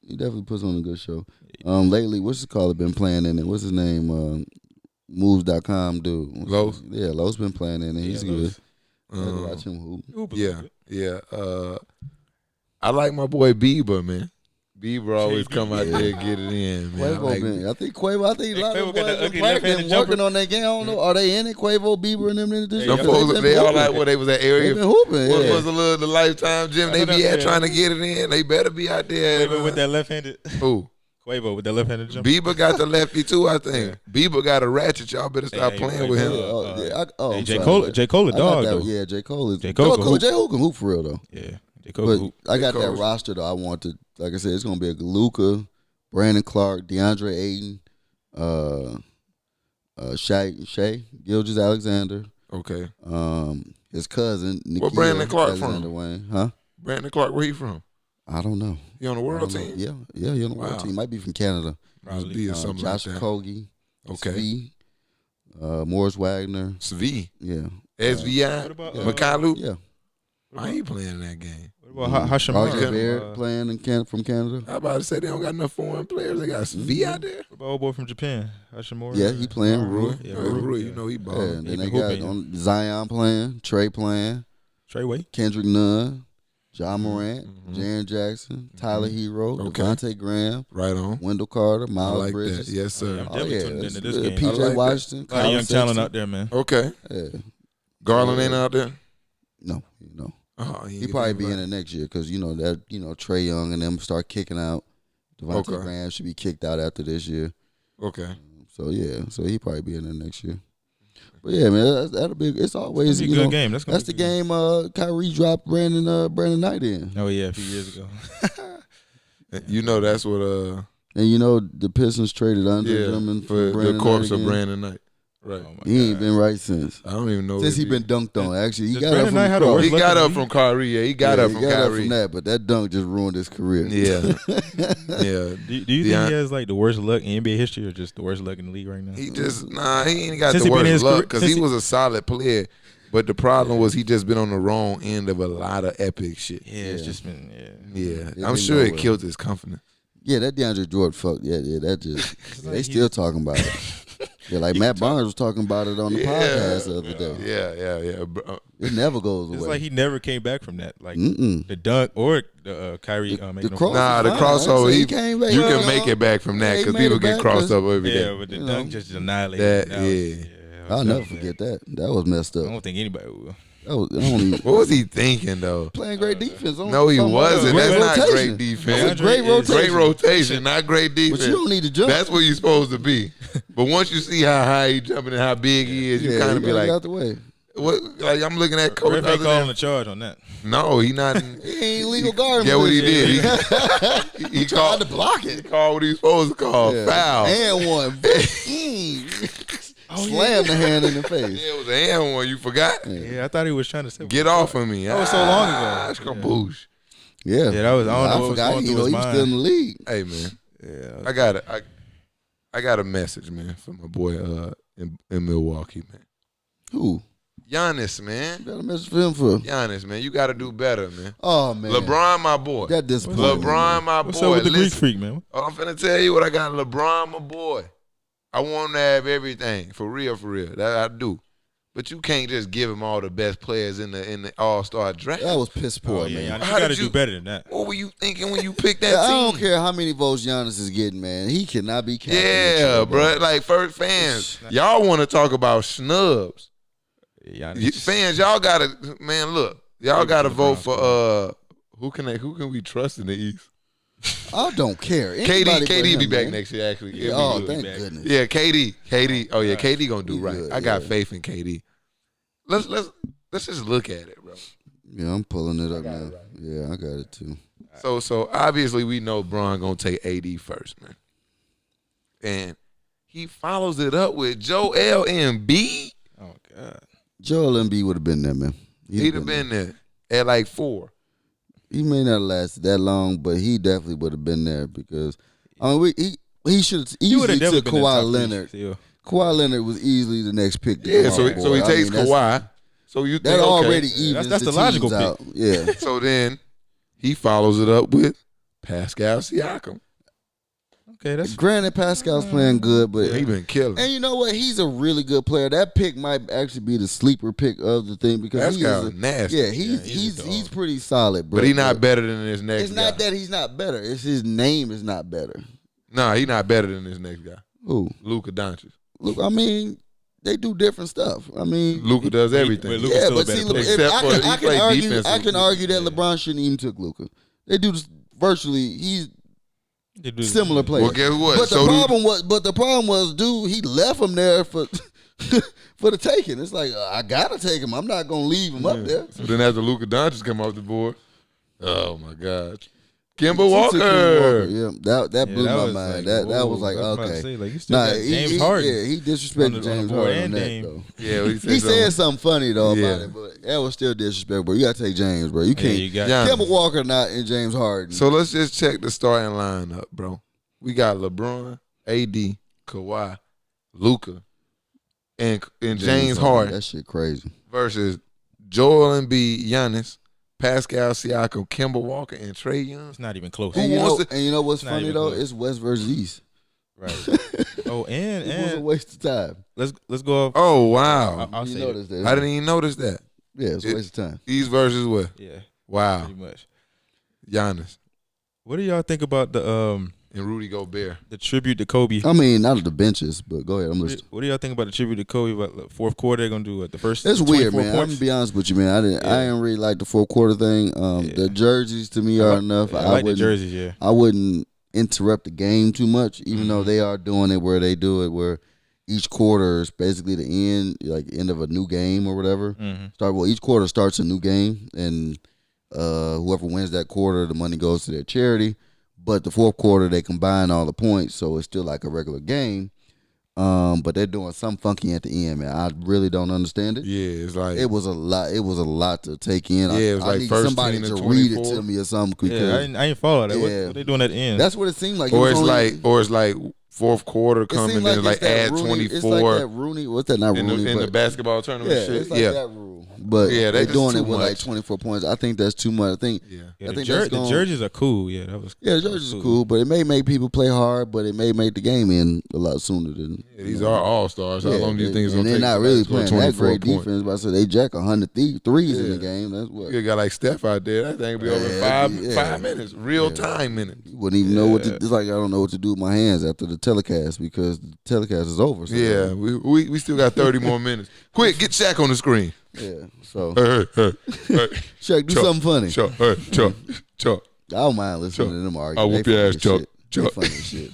He definitely puts on a good show. Lately, what's his call? Been playing in it. What's his name? Moves.com dude. Lowe's? Yeah, Lowe's been playing in it. He's good. I had to watch him hoop. Yeah. I like my boy Bieber, man. Bieber always come out there and get it in, man. I think Quavo. I think a lot of Quavo got the boys ugly been left-handed working jumper. on that game. I don't know. Are they in it? Quavo, Bieber, and them in it? Some folks, they all like, they was at area. They been hooping. What was the Lifetime gym they be at trying to get it in? They better be out there. Quavo with that left-handed. Who? Quavo with that left-handed jumper. Bieber got the lefty too, I think. Bieber got a ratchet. Y'all better stop playing with him. J. Cole a dog, though. Yeah, J. Cole is. J. Cole can hoop for real, though. Yeah, J. Cole. But I got that roster, though. I want to, like I said, it's going to be a Luka, Brandon Clark, DeAndre Ayton, Shai Gilgeous-Alexander. Okay. His cousin, Nikhil Where Brandon Clark Alexander from? Wayne. Huh? Brandon Clark, where he from? I don't know. He on the world team? Yeah, he on the world team. Might be from Canada. Must be or something Josh like that. Okogie. Okay. Svi, Morris Wagner. Svi. Yeah. SVI. What about Makalu. Yeah. Why he playing in that game? What about Hashimura? RJ Barrett playing from Canada. I about to say they don't got enough foreign players. They got Svi out there. What about old boy from Japan? Hashimura? Yeah, he playing. Rui. Yeah, Rui. You know he Yeah, balling. and then He they been got hooping. on Zion playing, Trey playing, Treyway. Kendrick Nunn, John Morant, Jaren Jackson, Tyler Hero, Okay. Devontae Graham, Right on. Wendell Carter, I Miles like Bridges. that. Yes, sir. I'm Oh definitely yeah, tuning that's into this good. game. I like PJ that. Washington, A lot of Kyle young talent Sexton. out there, man. Okay. Yeah. Garland ain't out there? No. Oh, He probably be in it next year because Trey Young and them start kicking out. Devontae Okay. Graham should be kicked out after this year. Okay. So he probably be in there next year. But yeah, man, that'll be. It's always It's gonna be a good game. That's the game. Kyrie dropped Brandon Knight in. Oh yeah, a few years ago. You know that's what And the Pistons traded Andre Drummond for the Brandon corpse Knight of again. Brandon Knight. Right. Oh, my He ain't God. been right since. I don't even know Since if he been dunked on. Actually, he Does got up Brandon from Knight the have the cross. worst He got luck in up the from Kyrie. Yeah, he got up from Kyrie. from that, but that dunk just ruined his career. Yeah. Yeah. Do you think he has like the worst luck in NBA history, or just the worst luck in the league right now? He he ain't got Since the he been in worst his luck career- because since he he- was a solid player. But the problem was he just been on the wrong end of a lot of epic shit. Yeah, it's just been Yeah. It I'm been sure it nowhere. killed his confidence. Yeah, that DeAndre Jordan fuck. Yeah, that just they still talking about it. Yeah, like Matt Barnes was talking about it on the podcast the other day. Yeah. Bro. It never goes away. It's like he never came back from that, like Mm-mm. the dunk or the Kyrie making cross- Nah, the fine. crossover, He came back. you Well, can make it back from that he because made people it get back crossed 'cause- up every day. Yeah, but the You dunk know. just annihilated. That, was I'll never something forget that. That was messed I up. don't think anybody will. That was only What was he thinking though? playing great defense. No, he wasn't. Great That's not rotation. great defense. That's a great DeAndre is- rotation. Great rotation, not great defense. But you don't need to jump. That's where you're supposed to be. But once you see how high he jumping and how big he is, you kind of be get like, out the way. what? Like I'm looking at coach. Ref ain't calling the charge on that. No, he not. He ain't legal guard. Yeah, what he did. He tried called to block it. He called what he was supposed to call foul. And one. Slam the hand in the face. Yeah, it was a hand one. You forgot. Yeah, I thought he was trying to say. Get off of me. That was so long ago. That's kaboosh. Yeah, Yeah, that was. I don't know what was forgot. going He through his was still in mind. the league. Hey man, Yeah, I got a message, man, for my boy in Milwaukee, man. Who? Giannis, man. Got a message for him for? Giannis, man. You got to do better, man. Oh man, LeBron, my boy. That disappointed. LeBron, my what's boy. up with the Greek Listen, freak, man? I'm finna tell you what I got. LeBron, my boy. I want him to have everything, for real, for real. That I do. But you can't just give him all the best players in the All-Star draft. That was piss poor, Oh yeah, man. you How got to did you- do better than that. What were you thinking when you picked that Yeah, I team? don't care how many votes Giannis is getting, man. He cannot be captain. Yeah, bro. Like, first fans, y'all want to talk about snubs. Yeah, Fans, y'all got to, man, look. Y'all got to vote for, who can we trust in the East? I don't care. Anybody but KD him, be back man. next year, actually. Yeah, He'll be oh, good. thank goodness. Yeah, KD. Oh, yeah, KD going to do He right. good, I got yeah. faith in KD. let's just look at it, bro. Yeah, I'm pulling it up got now. it right. Yeah, I got it too. So obviously we know Bron gonna take AD first, man. And he follows it up with Joel Embiid. Oh God. Joel Embiid would have been there, man. He'd have been there at like 4. He may not last that long, but he definitely would have been there because I mean he should have easily took Kawhi Leonard. Kawhi Leonard was easily the next pick. Yeah, so he takes Kawhi. So you think that already okay, evens that's the teams logical out. pick. Yeah. So then he follows it up with Pascal Siakam. Okay, that's Granted, Pascal's playing good, but He been killing. and you know what? He's a really good player. That pick might actually be the sleeper pick of the thing because Pascal nasty. yeah, he's a dog. he's pretty solid, bro. But he not better than this next It's guy. not that he's not better. It's his name is not better. Nah, he not better than this next guy. Who? Luka Doncic. Look, I mean, they do different stuff. I mean, Luka does everything. But Luka's yeah, still a but see, better player. Except I for he can play argue. defense. I can argue that LeBron shouldn't even took Luka. They do this virtually. He's They do- similar players. Well, guess what? But So the problem was, dude, he left him there for for the taking. It's like I gotta take him. I'm not gonna leave him up there. So then after Luka Doncic come off the board, oh my God, Kemba He took Walker. Kemba Yeah, that blew Yeah, my was mind. like, that was whoa, like I was about to okay. say, like, you still got James he, Harden. Yeah, he on disrespected the James board Harden on and that Dame. though. Yeah, he He said something funny though Yeah. about it, but that was still disrespectful. You gotta take James, bro. You Yeah, can't. you got Yeah. Kemba Walker not in James Harden. So let's just check the starting lineup, bro. We got LeBron, AD, Kawhi, Luka, and James Harden That shit crazy. versus Joel Embiid, Giannis, Pascal Siakam, Kemba Walker, and Trae Young. It's not even close. And wants you know what's Not funny even though? close. It's West versus East. Right. Oh, It was a and waste of time. let's go off. Oh wow, I'll You say noticed that? I didn't even notice that. Yeah, it's a waste of time. East versus what? Yeah, Wow, pretty much. Giannis What do y'all think about and Rudy Gobert. the tribute to Kobe? I mean, not of the benches, but go ahead. I'm listening. What do y'all think about the tribute to Kobe? About the fourth quarter, they're gonna do what, the first. It's weird, 24 man. I'm Points? gonna be honest with you, man. I Yeah. didn't really like the fourth quarter thing. The jerseys to me are enough. I like the wouldn't- jerseys. Yeah. I wouldn't interrupt the game too much, even though they are doing it where they do it where each quarter is basically the end, like end of a new game or whatever. Each quarter starts a new game, and whoever wins that quarter, the money goes to their charity. But the fourth quarter, they combine all the points, so it's still like a regular game. But they're doing something funky at the end, man. I really don't understand it. Yeah, it's like It was a lot. It was a lot to take in. Yeah, it was I like need first somebody team to to read it 24. to me or something. Because Yeah, I didn't follow that. Yeah. What they doing at the end? that's what it seemed like. or It it's was only- like fourth quarter it coming seemed and then it's like that add Rooney- 24 It's like that Rooney. What's that? Not in Rooney, the but basketball tournament yeah, shit. it's like Yeah, that rule. But Yeah, they're that's doing too it with like much. 24 points. I think that's too much. I think yeah. Yeah, I the, think that's the gonna- jerseys are cool. Yeah, that was. yeah, the jerseys are cool, but it may make people play hard, but it may make the game end a lot sooner than. Yeah, these are all stars. How Yeah, long do you think it's and gonna take? they're not for really them to score playing that 24 great points? defense. But I said they jack 100 threes in Yeah. the game. That's what You got like Steph out there. That thing be over in Yeah, five yeah. 5 minutes, real time minutes. you wouldn't even know what to. It's like I don't know what to do with my hands after the telecast because the telecast is over. So, Yeah, we still got 30 more minutes. Quick, get Shaq on the screen. yeah. So Hey, Shaq, do Chuck, something funny. Chuck, Chuck. I don't mind listening Chuck, to them argue. I'll whoop They your funny ass, as Chuck. shit. They Chuck. funny as shit.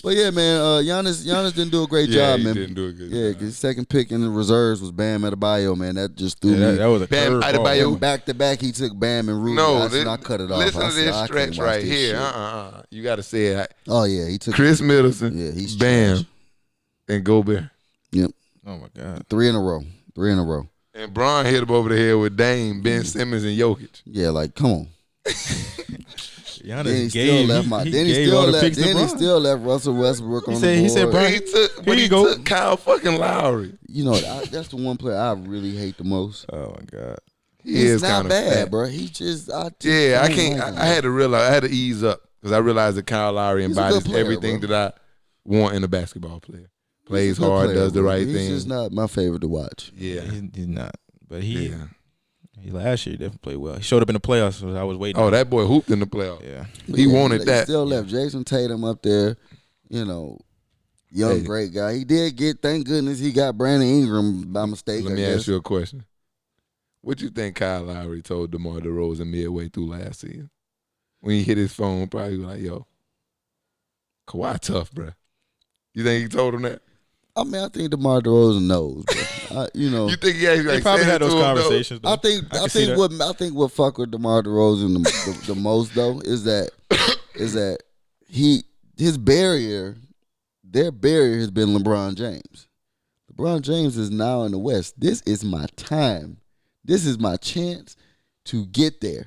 But yeah, man, Giannis didn't do a great Yeah, job, he man. didn't do a good Yeah, job. his second pick in the reserves was Bam Adebayo, man. That just threw Yeah, me. that was a Bam curve Adebayo. ball. Back to back, he took Bam and Rudy. No, I cut it off. listen I to said, this I can't stretch watch right this here. shit. You got to say it. Oh yeah, he took Chris Middleton, Yeah, he's Bam, trash. and Gobert. Yep, Oh my God. 3 in a row. 3 in a row. And Bron hit him over the head with Dame, Ben Simmons, and Jokic. Yeah, like come on. Giannis Then he still gave. left my. he Then he gave still all the left. picks to Then he Bron. still left Russell Westbrook on said- the he board. said, Bron, But he you go. took Kyle fucking Lowry. You know, that's the one player I really hate the most. Oh my God. He He's is not kind of bad, fat. bro. He just, Yeah, I don't can't. like him. I had to realize. I had to ease up because I realized that Kyle Lowry He's a embodies good player, everything bro. that I want in a basketball player. Plays He's a good hard, player, does the bro. right He's thing. just not my favorite to watch. Yeah, He's not. But he yeah. last year definitely played well. He showed up in the playoffs, so I was waiting. Oh, that boy hooped in the playoffs. Yeah. He wanted He that. still left Jason Tatum up there, you know, young, Hey. great guy. He did get, thank goodness he got Brandon Ingram by mistake. Let I me guess. ask you a question. What you think Kyle Lowry told DeMar DeRozan midway through last season? When he hit his phone, probably was like, yo, Kawhi tough, bruh. You think he told him that? I mean, I think DeMar DeRozan knows. You think he actually They probably said had it to those him, though? conversations. Though. I think what fuck with DeMar DeRozan the most though is that his barrier, their barrier has been LeBron James. LeBron James is now in the West. This is my time. This is my chance to get there.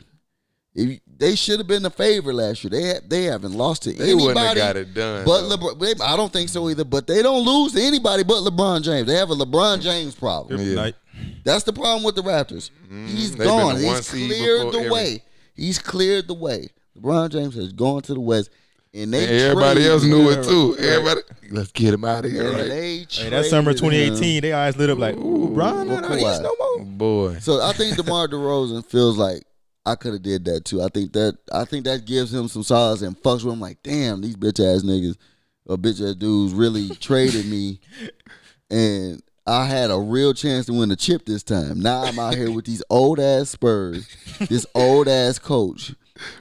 They should have been the favorite last year. They haven't lost to They anybody. wouldn't have got it done. But though. LeBron, I don't think so either. But they don't lose to anybody but LeBron James. They have a LeBron James problem. Yeah. That's the problem with the Raptors. He's They've been gone. the one He's seed cleared before the way. He's cleared the way. LeBron James has gone to the West, and everybody else knew it too. Everybody, let's get him out of here. And Right? they That summer traded 2018, they eyes lit up like, ooh, Bron, Well, no, he's no more. Boy, So I think DeMar DeRozan feels like I could have did that too. I think that gives him some solace and fucks with him like, damn, these bitch ass niggas or bitch ass dudes really traded me, and I had a real chance to win the chip this time. Now I'm out here with these old ass Spurs, this old ass coach,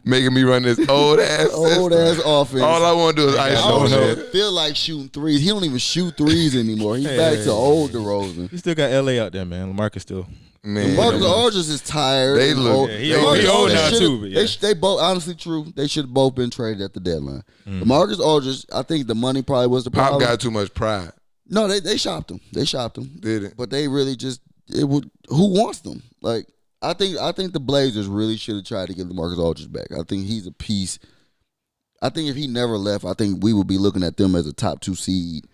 making me run this old ass offense. All I want to do is I ice don't on even that. feel like shooting threes. He don't even shoot threes anymore. He's back to old DeRozan. He still got LA out there, man. LaMarcus still. Man, Marcus Aldridge is tired. They and look- old. Yeah, he Marcus old Aldridge now, should've- too, but yeah. They both, honestly, true. They should have both been traded at the deadline. Marcus Aldridge, I think the money probably was the Pop problem. got too much pride. No, they shopped him. They shopped him. Did it? But they really just who wants them? Like I think the Blazers really should have tried to get Marcus Aldridge back. I think he's a piece. I think if he never left, I think we would be looking at them as a top 2 seed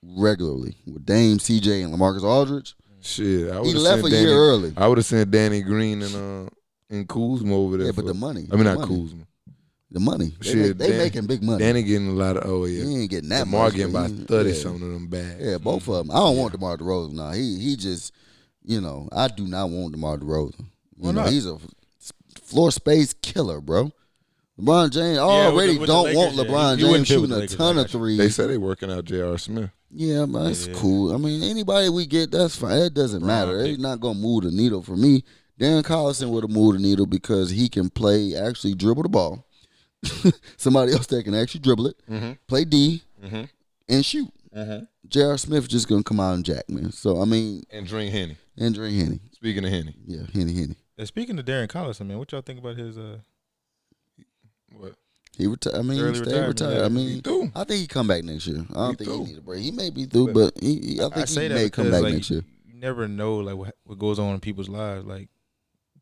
regularly with Dame, CJ, and LaMarcus Aldridge. Shit, I He would've left sent a year early. I would have sent Danny Green and Kuzma over there. Yeah, but for- the money. I mean, the not money. Kuzma. The money. Shit, They making big money. Danny getting a lot of. Oh yeah, He ain't getting that DeMar much. getting but about he- 30 yeah. something of them bags. Yeah, both of them. I don't want DeMar DeRozan now. He just, I do not want DeMar DeRozan. Why not? He's a floor space killer, bro. LeBron James already with the don't want Lakers, LeBron he wouldn't James fit with shooting the a Lakers, ton I of got you. threes. They said they working out J.R. Smith. Yeah, man, that's Yeah. cool. I mean, anybody we get, that's fine. It doesn't matter. It's not gonna move the needle for me. Darren Collison would have moved the needle because he can actually dribble the ball. Somebody else that can actually dribble it, play D, and shoot. J.R. Smith just gonna come out and jack, man. So I mean, And drink Henny. and drink Henny. Speaking of Henny, Yeah, Henny. And speaking of Darren Collison, man, what y'all think about his? what? He retired. I mean, Early he stayed retirement, retired. yeah. I mean, He through. I think he come back next year. I don't He think through. he need a break. He may be through, but I think say he that may come because, back like, next year. You never know, like what goes on in people's lives. Like,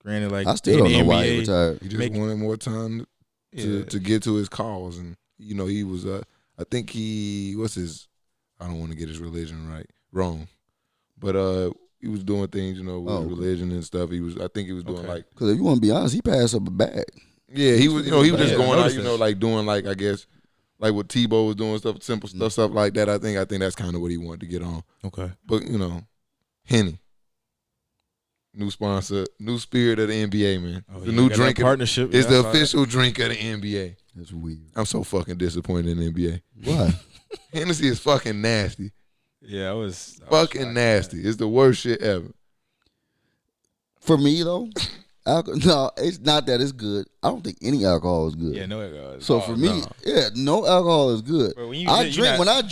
granted, like I still in don't the know why he NBA, retired. He just Make- wanted more time to get to his cause, and he was. I think what's his? I don't want to get his religion wrong, but he was doing things, with religion and stuff. I think he was doing like. Because if you want to be honest, he passed up a bag. Yeah, he was. He was just Yeah, going I out, noticed that. like doing like I guess, like what Tebow was doing, simple stuff like that. I think that's kind of what he wanted to get on. Okay. But Henny, new sponsor, new spirit of the NBA, man. Oh, the yeah, new got that drink. partnership. It's Yeah, I the saw that. official drink of the NBA. That's weird. I'm so fucking disappointed in the NBA. Why? Hennessy is fucking nasty. Yeah, I was Fucking shocked, nasty. It's the worst shit ever. For me though, no, it's not that it's good. I don't think any alcohol is good. Yeah, no. So for me, no alcohol is good. But when you I lit, drink you're when not-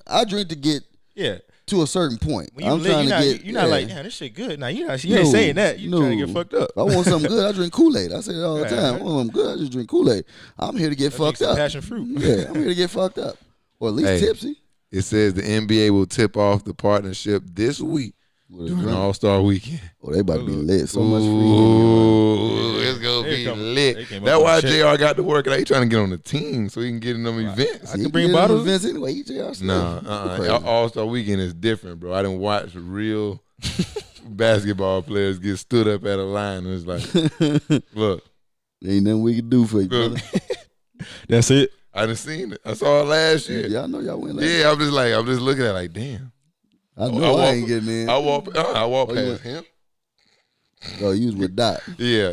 I drink to get yeah. to a certain point. When you I'm lit, trying you're to not, get. you're not like, damn, this shit good. Now you ain't No, saying that. You trying to no. get fucked up. If I want something good, I drink Kool-Aid. I say it all the Right, time. right. I want something good, I just drink Kool-Aid. I'm here to get Drink fucked some up. passion fruit. Yeah, I'm here to get fucked up. Or at least Hey. tipsy. It says the NBA will tip off the partnership this week With a during drink. All-Star Weekend. Oh, they about to be lit. So much free. Ooh, it's gonna They be come- they lit. came up That's with why shit. JR got to work. He trying to get on the team so he can get in them events. I can bring bottles. Events anyway. EJR stuff. Nah, Crazy. All-Star Weekend is different, bro. I didn't watch real basketball players get stood up at a line and it's like, look, Ain't nothing we can do for you, brother. That's it. I done seen it. I saw it last year. Y'all know y'all win last. Yeah, I'm just looking at it like, damn. I know I walk- ain't getting in. I walk Oh, you past him. Oh, you was with Dot. Yeah.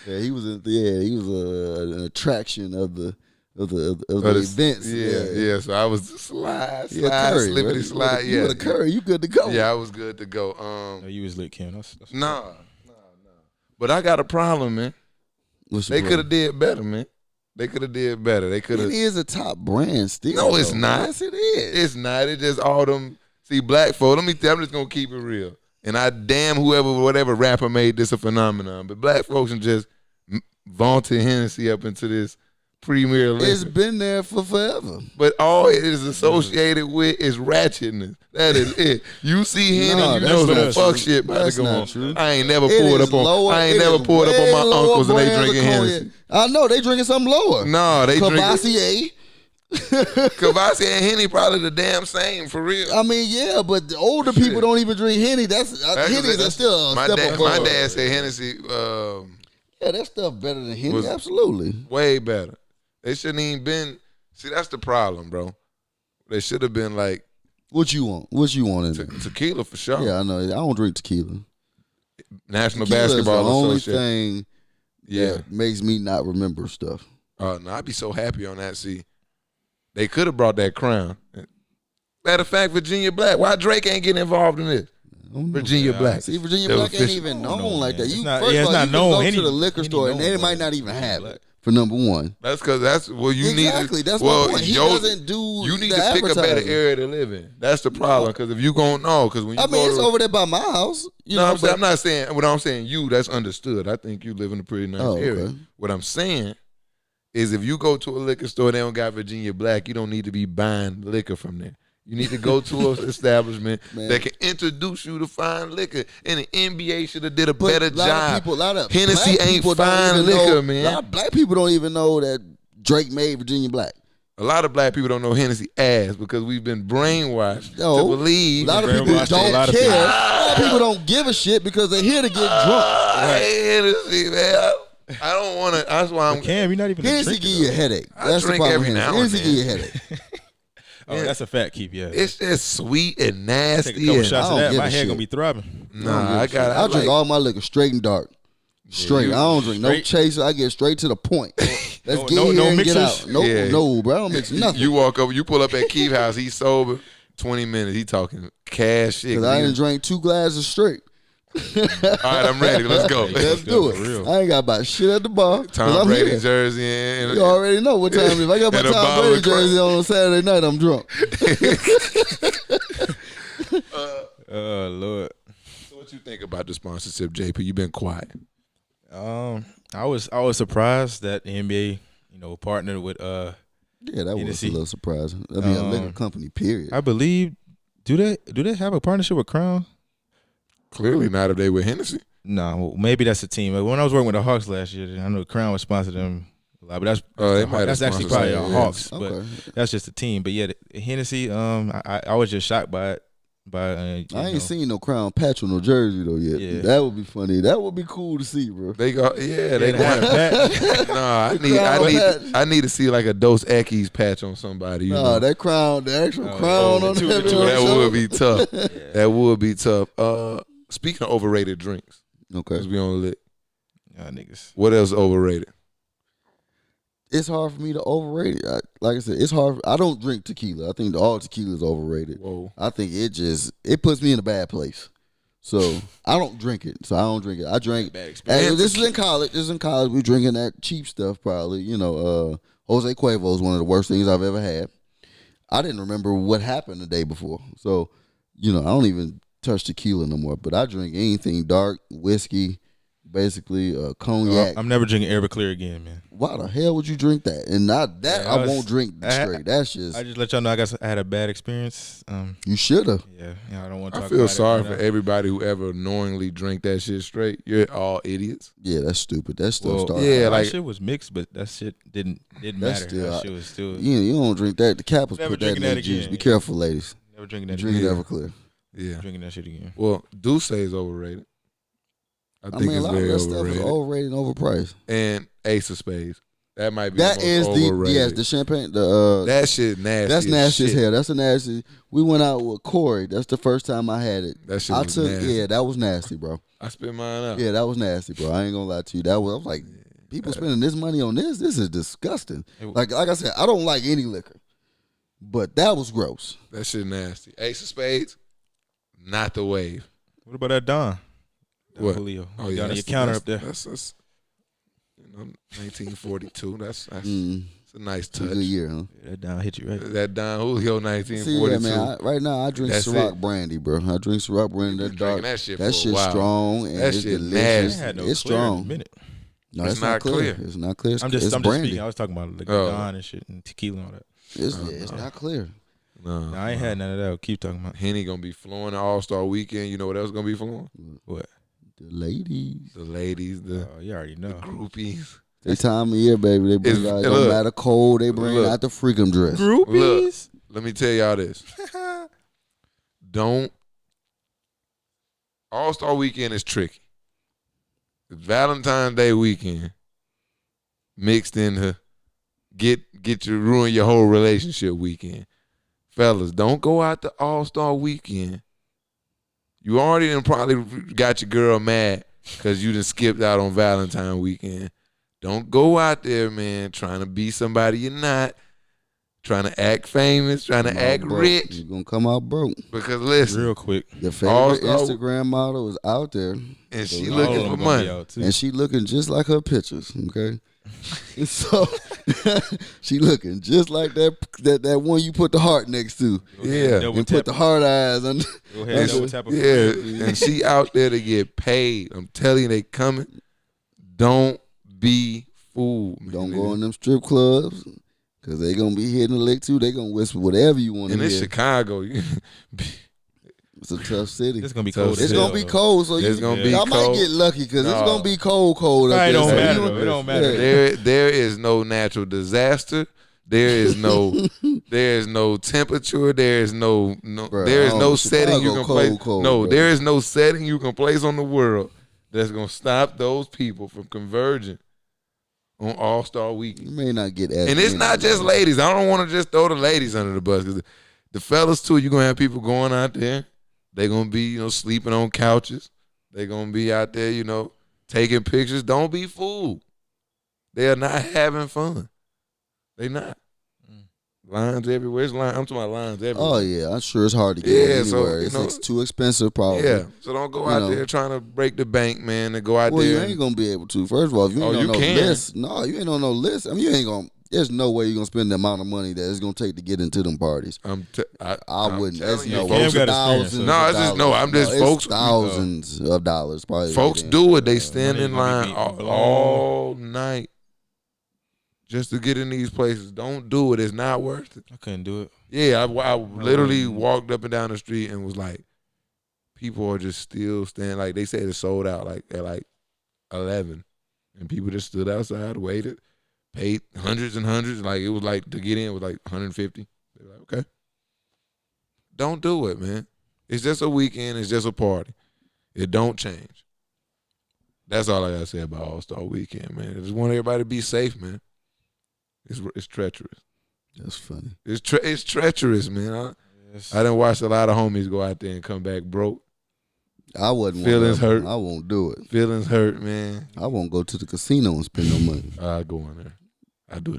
Yeah, he was. He was an attraction of the But events. Yeah. So I was slide, Yeah, Curry, slippity right? slide. You with a Curry, you good to go. Yeah, I was good to go. No, you was lit, Kim. That's Nah. But I got a problem, man. What's your They could have did better, man. They could have did better. They could have. It is a top brand still. No, it's though. not. Yes, it is. It's not. It's just all them. See, black folk. I'm just gonna keep it real. And I damn whatever rapper made this a phenomenon. But black folks can just vaunted Hennessy up into this premier liquor. It's been there for forever. But all it is associated with is ratchetness. That is it. You see Henny, you know some fuck shit about to go on. True. I ain't never pulled up on. I ain't never pulled up on my uncles and they drinking Hennessy. I know they drinking something lower. No, they drinking Cavassier. Cavassier and Henny probably the damn same for real. I mean, yeah, but the older people don't even drink Henny. Henny is still a step above. My dad said Hennessy. Yeah, that stuff better than Henny. Absolutely, way better. They shouldn't even been. See, that's the problem, bro. They should have been like. What you want? What you want in there? Tequila for sure. Yeah, I know. I don't drink tequila. National Tequila Basketball is the only Association. thing that makes me not remember stuff. No, I'd be so happy on that. See, they could have brought that crown. Matter of fact, Virginia Black. Why Drake ain't getting involved in this? Virginia Black. See, Virginia Black ain't even known like that. You not first known. Go to the liquor store and they might not even have it. For number one, that's because you need exactly. That's my point. He doesn't do. You need to pick a better area to live in. That's the problem. Because if you gonna know, because when you it's over there by my house. I'm not saying. What I'm saying, that's understood. I think you live in a pretty nice area. Okay. What I'm saying is, if you go to a liquor store, they don't got Virginia Black. You don't need to be buying liquor from there. You need to go to an establishment that can introduce you to fine liquor. And the NBA should have did a better job. Hennessy ain't fine liquor, man. A lot of black people don't even know that Drake made Virginia Black. A lot of black people don't know Hennessy ass because we've been brainwashed to believe. A lot of people don't care. A lot of people don't give a shit because they're here to get drunk. Hennessy, man. I don't want to. That's why I'm. Cam, you're not even. Hennessy give you a headache. That's the problem. Hennessy give you a headache. Oh, that's a fact, Keith. Yeah, it's just sweet and nasty. Take a couple shots of that, my head gonna be throbbing. Nah, I drink all my liquor straight and dark. Straight. I don't drink no chaser. I get straight to the point. Let's get here and get out. No, bro. I don't mix nothing. You walk up, you pull up at Keith's house. He's sober. 20 minutes. He talking cash shit. Because I didn't drink 2 glasses straight. All right, I'm ready. Let's go. Let's do it. I ain't got about shit at the bar. Tom Brady jersey. You already know what time. If I got my Tom Brady jersey on Saturday night, I'm drunk. Oh, Lord. So what you think about the sponsorship, JP? You've been quiet. I was surprised that the NBA, partnered with yeah, that was Hennessy. A little surprising. I mean, a liquor company, period. I believe. Do they have a partnership with Crown? Clearly not if they with Hennessy. No, maybe that's a team. When I was working with the Hawks last year, I know Crown was sponsored them a lot, but that's actually probably the Hawks. Okay. But that's just a team. But yeah, the Hennessy. I was just shocked by it. I ain't seen no Crown patch on no jersey though yet. Yeah. That would be funny. That would be cool to see, bro. They go, they have that. No, I need to see like a Dos Equis patch on somebody. That crown, the actual crown on that. That would be tough. Yeah. That would be tough. Speaking of overrated drinks, okay, we on lit. Y'all niggas. What else overrated? It's hard for me to overrate it. Like I said, it's hard. I don't drink tequila. I think all tequila is overrated. Whoa. I think it puts me in a bad place. So I don't drink it. I drank. This is in college. We drinking that cheap stuff probably. Jose Cuervo is one of the worst things I've ever had. I didn't remember what happened the day before. So, I don't even touch tequila no more. But I drink anything dark, whiskey, basically cognac. I'm never drinking Everclear again, man. Why the hell would you drink that? And not that I won't drink straight. That's just. I just let y'all know I had a bad experience. You should have. Yeah, I don't want to talk about it. I feel sorry for everybody who ever knowingly drink that shit straight. You're all idiots. Yeah, that's stupid. That still started. Yeah, that shit was mixed, but that shit didn't matter. That shit was still. You don't drink that. The Kappas put that in their juice. Be careful, ladies. Never drinking that. Drink it Everclear. Yeah, drinking that shit again. Well, Douce is overrated. I think a it's lot very of that overrated. Stuff is overrated and overpriced. And Ace of Spades. That might be that the is most overrated. the champagne. That shit nasty. That's nasty as shit. hell. That's a nasty. We went out with Corey. That's the first time I had it. That shit was nasty. Yeah, that was nasty, bro. I spit mine up. Yeah, that was nasty, bro. I ain't gonna lie to you. I was like, people spending this money on this. This is disgusting. Like I said, I don't like any liquor, but that was gross. That shit nasty. Ace of Spades, not the wave. What about that Don? What? Julio. Oh yeah, down your counter up there. 1942. That's it's a nice It's a touch. good year, huh? Yeah, that down hit you right. That Don Julio 1942. See, yeah, man. Right now, I drink That's Ciroc it. brandy, bro. I drink Ciroc brandy. Been That dark. drinking that shit That for a shit's while. strong and That it's shit delicious. nasty. I had no It's clear in a strong. minute. No, It's it's not not clear. clear. It's not clear. I'm just brandy. speaking. I was talking about like Oh. Don and shit and tequila and all that. It's not clear. No, I ain't had none of that. Keep talking about Henny gonna be flowing the All-Star weekend. You know what else gonna be flowing? what? The ladies. The ladies, the You already know. groupies. They time of year, baby. They bring It's- out. It look, don't matter cold. They bring look. out the freakum dress. Groupies. Let me tell y'all this. Don't. All-Star weekend is tricky. It's Valentine's Day weekend mixed into ruin your whole relationship weekend. Fellas, don't go out the All-Star weekend. You already done probably got your girl mad because you done skipped out on Valentine's weekend. Don't go out there, man, trying to be somebody you're not, trying to act famous, trying to Come out act broke. rich. You're gonna come out broke. Because listen, Real quick. Your favorite All-Star- Instagram model is out there, and she All All of looking them for gonna money. be out, too. and she looking just like her pictures. Okay, so she looking just like that one you put the heart next to, Yeah. Double and tap put the heart eyes on. Go ahead, That's double it. tap a Yeah, friend. and she out there to get paid. I'm telling you, they coming. Don't be fooled, man. Don't go in them strip clubs because they gonna be hitting the lick too. They gonna whisper whatever you want to And hear. it's Chicago. It's a tough city. It's gonna be So cold. It's as gonna hell, be though. cold, so It's gonna be y'all cold. might get lucky because it's No. gonna be cold. Right, up it don't there. matter, So you- though. It don't matter. Yeah. there is no natural disaster. There is no temperature. There is no Bruh, there is no Chicago setting you can place. cold, no, bro. there is no setting you can place on the world that's gonna stop those people from converging on All-Star weekend. You may not get as And it's many, not just though. ladies. I don't want to just throw the ladies under the bus because the fellas too. You're gonna have people going out there. They're gonna be sleeping on couches. They're gonna be out there taking pictures. Don't be fooled. They are not having fun. They not. Lines everywhere. I'm talking about lines everywhere. Oh yeah, I'm sure it's hard to get Yeah, so, anywhere. It's too expensive, probably. Yeah. So don't go out know. there trying to break the bank, man. And go out Well, you there. ain't gonna be able to. First of all, if you ain't Oh, on you no can. list, no, you ain't on no list. I mean, you ain't gonna. There's no way you're gonna spend the amount of money that it's gonna take to get into them parties. I'm I wouldn't. telling That's you, no Cam folks, got experience, thousands. so- of No, it's just- no, dollars. I'm just it's folks- thousands of dollars probably. Folks to get do it. They stand money in gonna line be all night just to get in these places. Don't do it. It's not worth it. I couldn't do it. Yeah, I literally walked up and down the street and was like, people are just still standing. Like they said, it's sold out like at 11, and people just stood outside, waited, paid hundreds and hundreds. Like it was like to get in was like 150. They were like, okay, don't do it, man. It's just a weekend. It's just a party. It don't change. That's all I gotta say about All-Star Weekend, man. I just want everybody to be safe, man. It's treacherous. That's funny. It's treacherous, man. I done watched a lot of homies go out there and come back broke. I wouldn't. Feelings hurt. I won't do it. Feelings hurt, man. I won't go to the casino and spend no money. I go in there. I do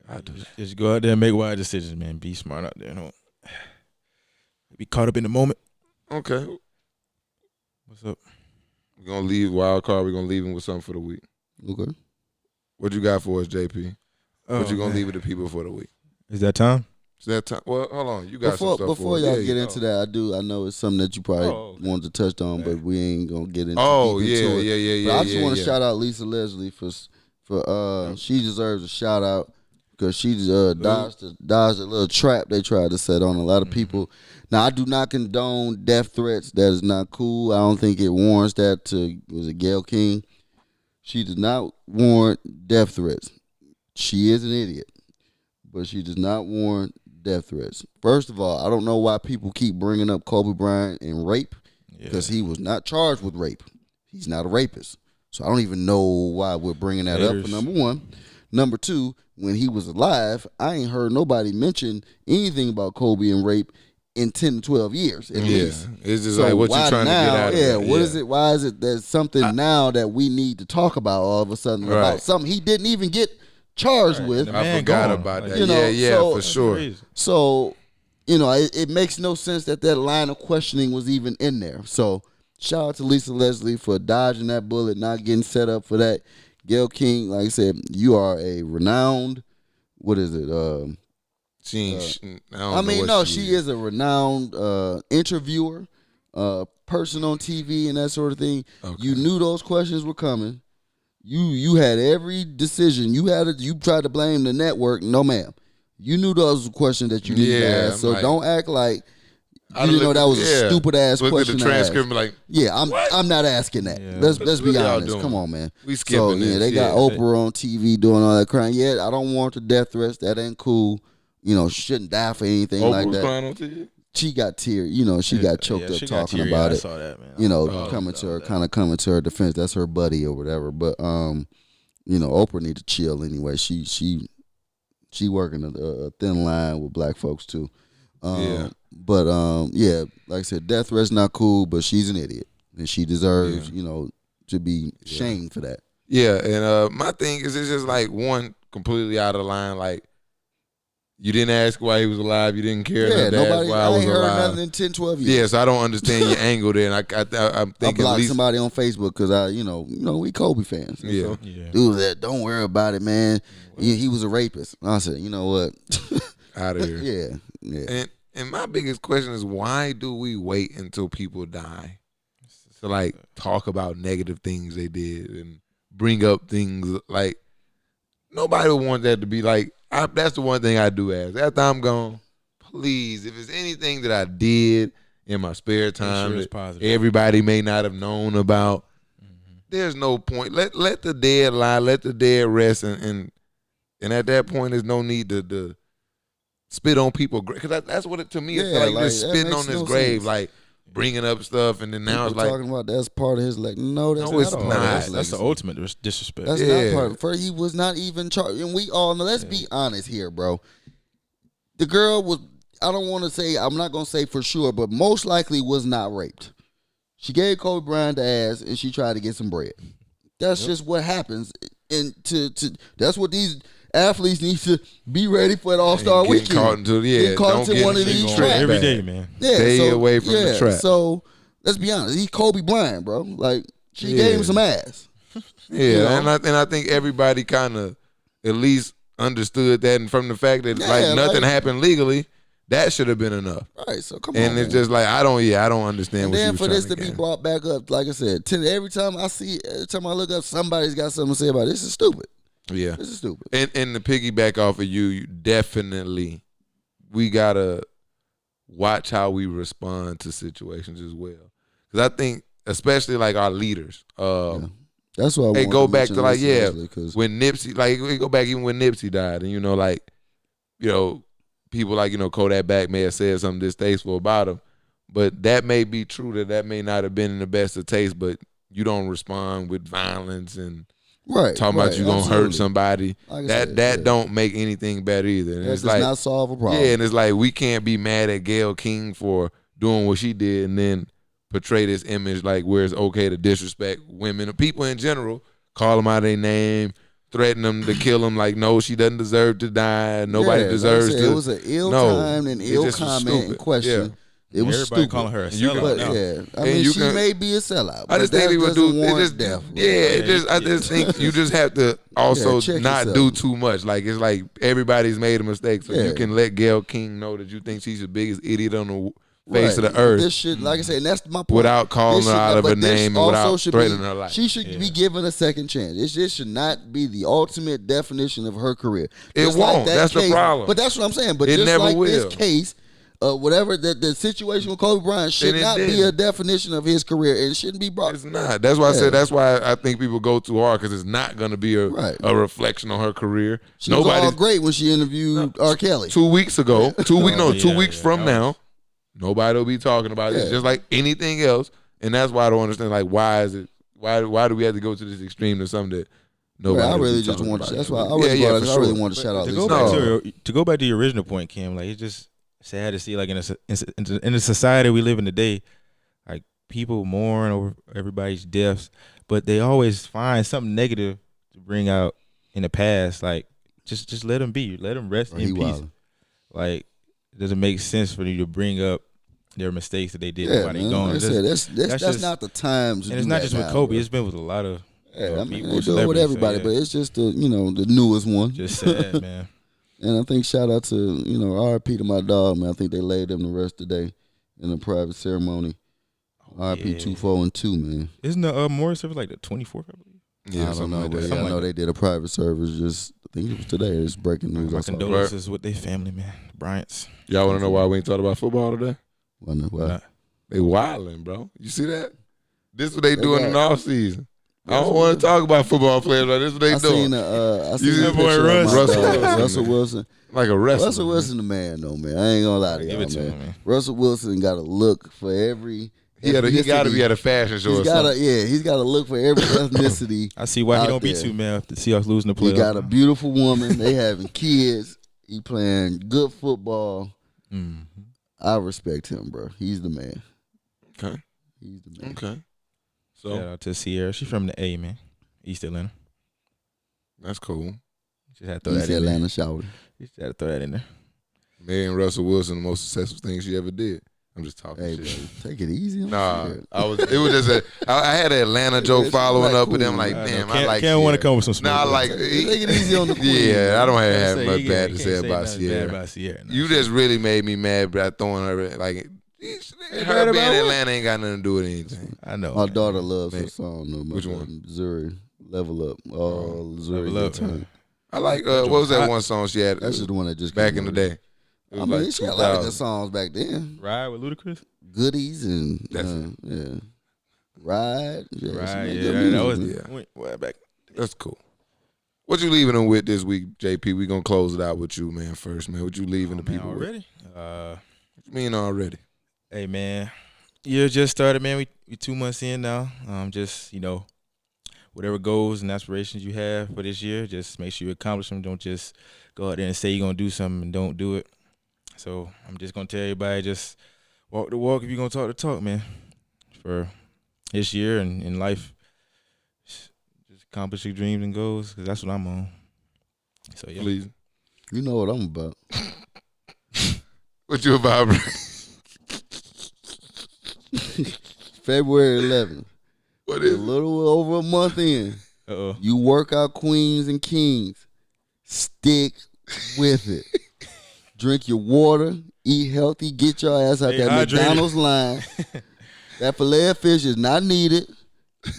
that. Just go out there and make wise decisions, man. Be smart out there. Don't be caught up in the moment. Okay. What's up? We're going to leave Wild Card. We're going to leave him with something for the week. Okay. What you got for us, JP? What you going man. to leave with the people for the week? Is that time? Is that time? Well, hold on. You got some stuff Before for us. y'all Yeah, get yeah. into that, I know it's something that you probably okay. wanted to touch on, but we ain't gonna get into. Oh, deep yeah, into it. yeah. But I just want to shout out Lisa Leslie for she deserves a shout out because she dodged a little trap they tried to set on a lot of people. Now I do not condone death threats. That is not cool. I don't think it warrants that. Was it Gayle King? She does not warrant death threats. She is an idiot, but she does not warrant death threats. First of all, I don't know why people keep bringing up Kobe Bryant and rape because he was not charged with rape. He's not a rapist. So I don't even know why we're bringing that up for number one. Number two, when he was alive, I ain't heard nobody mention anything about Kobe and rape in 10 to 12 years at least. It's just So like what you why trying now, to get out of yeah, it. what is it? Why is it there's something now that we need to talk about all of a sudden Right. about something he didn't even get charged with? The I man forgot gone. about Like, that. you know, yeah, so- for sure. Crazy. So, it makes no sense that line of questioning was even in there. So, shout out to Lisa Leslie for dodging that bullet, not getting set up for that. Gayle King, like I said, you are a renowned. What is it? She is a renowned interviewer, person on TV and that sort of thing. Okay. You knew those questions were coming. You had every decision. You tried to blame the network. No, ma'am. You knew those were questions that you needed to ask. So don't act like you didn't know that was a stupid ass question. Look at the transcript and be like, I'm not asking that. Yeah. Let's be What y'all honest. doing? Come on, man. we skipping this. They got Oprah on TV doing all that crying. Yeah, I don't want the death threats. That ain't cool. She shouldn't die for anything Oprah like was that. crying on TV? She got teary. She got choked up she got talking teary. about I it. saw that, man. Coming to her defense. That's her buddy or whatever. But Oprah need to chill anyway. She working a thin line with black folks too. But like I said, death threat's not cool, but she's an idiot. And she deserves, to be shamed for that. Yeah, and my thing is it's just like one completely out of line. Like, you didn't ask why he was alive. You didn't care enough to ask why I was ain't heard alive. nothing in 10, 12 years. Yes, I don't understand your angle there. And I'm I thinking at blocked least somebody on Facebook because we Kobe fans. Yeah. So, Yeah. dude, that don't worry about it, man. He was a rapist. I said, you know what? out of here. Yeah. And my biggest question is, why do we wait until people die to like talk about negative things they did and bring up things like nobody would want that to be like. That's the one thing I do ask. After I'm gone, please, if it's anything that I did in my spare time it's that positive. everybody may not have known about, there's no point. Let the dead lie. Let the dead rest. And at that point, there's no need to spit on people. Because that's what it to me. It's like you're just spitting on this grave, sense. like bringing up stuff, and then now it's like talking about that's part of his no, that's No, it's not. not. Part of his That's the legacy. ultimate disrespect. That's Yeah. not part. For he was not even charged, and we all know. Let's be honest here, bro. The girl was. I don't want to say. I'm not gonna say for sure, but most likely was not raped. She gave Kobe Bryant the ass, and she tried to get some bread. That's just what happens, and that's what these athletes need to be ready for an All-Star getting weekend. caught into Don't get one of these these traps. every day, man. Yeah, Stay away from the trap. So let's be honest. He's Kobe Bryant, bro. Like she gave him some ass. Yeah, and I think everybody kind of at least understood that, and from the fact that nothing happened legally, that should have been enough. Right. So come on. And it's just like I don't understand And what then she was for this trying to be get. brought back up, like I said, every time I look up, somebody's got something to say about it. This is stupid. Yeah, This is stupid. and to piggyback off of you definitely we gotta watch how we respond to situations as well, because I think especially like our leaders. That's why I Hey, wanted go to back mention to like this seriously, 'cause when Nipsey, like we go back even when Nipsey died, and people like Kodak Black may have said something distasteful about him, but that may be true that may not have been in the best of taste, but you don't respond with violence and talking about you gonna hurt somebody. Like I said, that don't make anything better either. And that it's does like not solve a problem. yeah, and it's like we can't be mad at Gayle King for doing what she did and then portray this image like where it's okay to disrespect women or people in general, call them out their name, threaten them to kill them. Like, no, she doesn't deserve to die. Nobody deserves to. It was an ill-timed and ill comment in question. It was Everybody stupid. calling her a You sellout. But now. I mean, you she can- may be a sellout. I just but think that they would doesn't do. warrant It just, death. I just think you just have to also check not yourself. do too much. Like it's like everybody's made a mistake, so Yeah. you can let Gayle King know that you think she's the biggest idiot on the face Right. of the earth This should, like I said, and that's my point. without calling This her should- out of but her this name and also without should threatening be- her life. She should be given a second chance. This should not be the ultimate definition of her career. It Just like won't. that That's the case- problem. But that's what I'm saying. But It just never like will. this case, whatever the situation with Kobe Bryant should And it not be didn't. a definition of his career. It shouldn't be brought. It's not. That's why I said. That's why I think people go too hard because it's not going to be a reflection on her career. She was all great when she interviewed R. Kelly. 2 weeks ago, 2 weeks, no, 2 yeah, weeks yeah, from that now, nobody will be talking about it. Yeah. Just like anything else, and that's why I don't understand. Like, why is it? Why do we have to go to this extreme to something that nobody? I will really be just talking wanted. about? That's why I Yeah, really, yeah, brought it. for I really sure. wanted to shout out. To Lisa. go back to go back to your original point, Kim, like it's just sad to see, like in the society we live in today, like people mourn over everybody's deaths, but they always find something negative to bring out in the past. Like just let them be, let them rest in peace. wildin'. Like it doesn't make sense for you to bring up their mistakes that they did Yeah, while they man. gone. Like I said, that's just- not the time to and it's do not that just with now, Kobe. bro. It's been with a lot of Yeah, I mean, people, they do it with celebrities, so, everybody, yeah. but it's just the newest one. Just sad, man. And I think shout out to R.I.P. to my dog, man. I think they laid him to rest today in a private ceremony. R.I.P. 2-4 and 2, man. Isn't the memorial service like the 24th, I believe? Yeah, I don't know, like but that. yeah, I know they did a private service. Just I think it was today. It's breaking news. My I saw. condolences with their family, man. The Bryants. Y'all want to know why we ain't talked about football today? Wonder why. Not- They wilding, bro. You see that? This what they They doing got- in the off season. I don't want to talk about football players, but this what they I doing. seen I You seen see a that boy picture of my Russell dog, Wilson, Russell man. Wilson. Like a wrestler. Russell Wilson, the man, though, man. I ain't gonna lie to Give y'all, it to man. him, man. Russell Wilson got a look for every. He got to ethnicity. be at a fashion show or something. He's got to look for every ethnicity. I see why he out don't beat there. you, man. The Seahawks losing the He playoffs. got a beautiful woman. They having kids. He playing good football. Mhm. I respect him, bro. He's the man. Okay. He's the man. Okay. So Shout out to Sierra. She's from the A, man. East Atlanta. that's cool. Just had to throw East that in there. Atlanta shouted. Just had to throw that in there. Me and Russell Wilson, the most successful thing she ever did. I'm just talking Hey, bro, shit. take it easy. On Nah, Sierra. it was just I had an Atlanta joke It's following like up with cool. them like, I damn, know. I like Can't want to Sierra. come with some smoke. Nah, I like Take it easy on the queen. Yeah, I don't have Can't much say- bad to can't say about nothing bad Sierra. about Sierra. No. You just really made me mad by throwing her like bad her being about in what? Atlanta ain't got nothing to do with anything. I know. My man. daughter loves Man. her song, though. Which one? Missouri. Level Up. Oh, Missouri. Level Up, Good time. man. I like what was that one song she had That's just the one that just back came in the out. day? It I was mean, like she had a lot of 2000. good songs back then. Ride with Ludacris? Goodies and That's it. yeah. Ride. Yeah, she Right, made yeah. good That was music. Yeah. well back. That's cool. What you leaving them with this week, JP? We gonna close it out with you, man. First, man. What you leaving the Man, people with? already? What you mean already? Hey, man. Year just started, man. We 2 months in now. Just, whatever goals and aspirations you have for this year, just make sure you accomplish them. Don't just go out there and say you're going to do something and don't do it. So I'm just going to tell everybody, just walk the walk if you're going to talk the talk, man, for this year and in life. Just accomplish your dreams and goals, because that's what I'm on. So, yeah. Please. You know what I'm about. What you about, bro? February 11th. What A is it? little over a month in. Uh-oh. You work out queens and kings. Stick with it. Drink your water. Eat healthy. Get your ass out Stay that hydrated. McDonald's line. That filet of fish is not needed.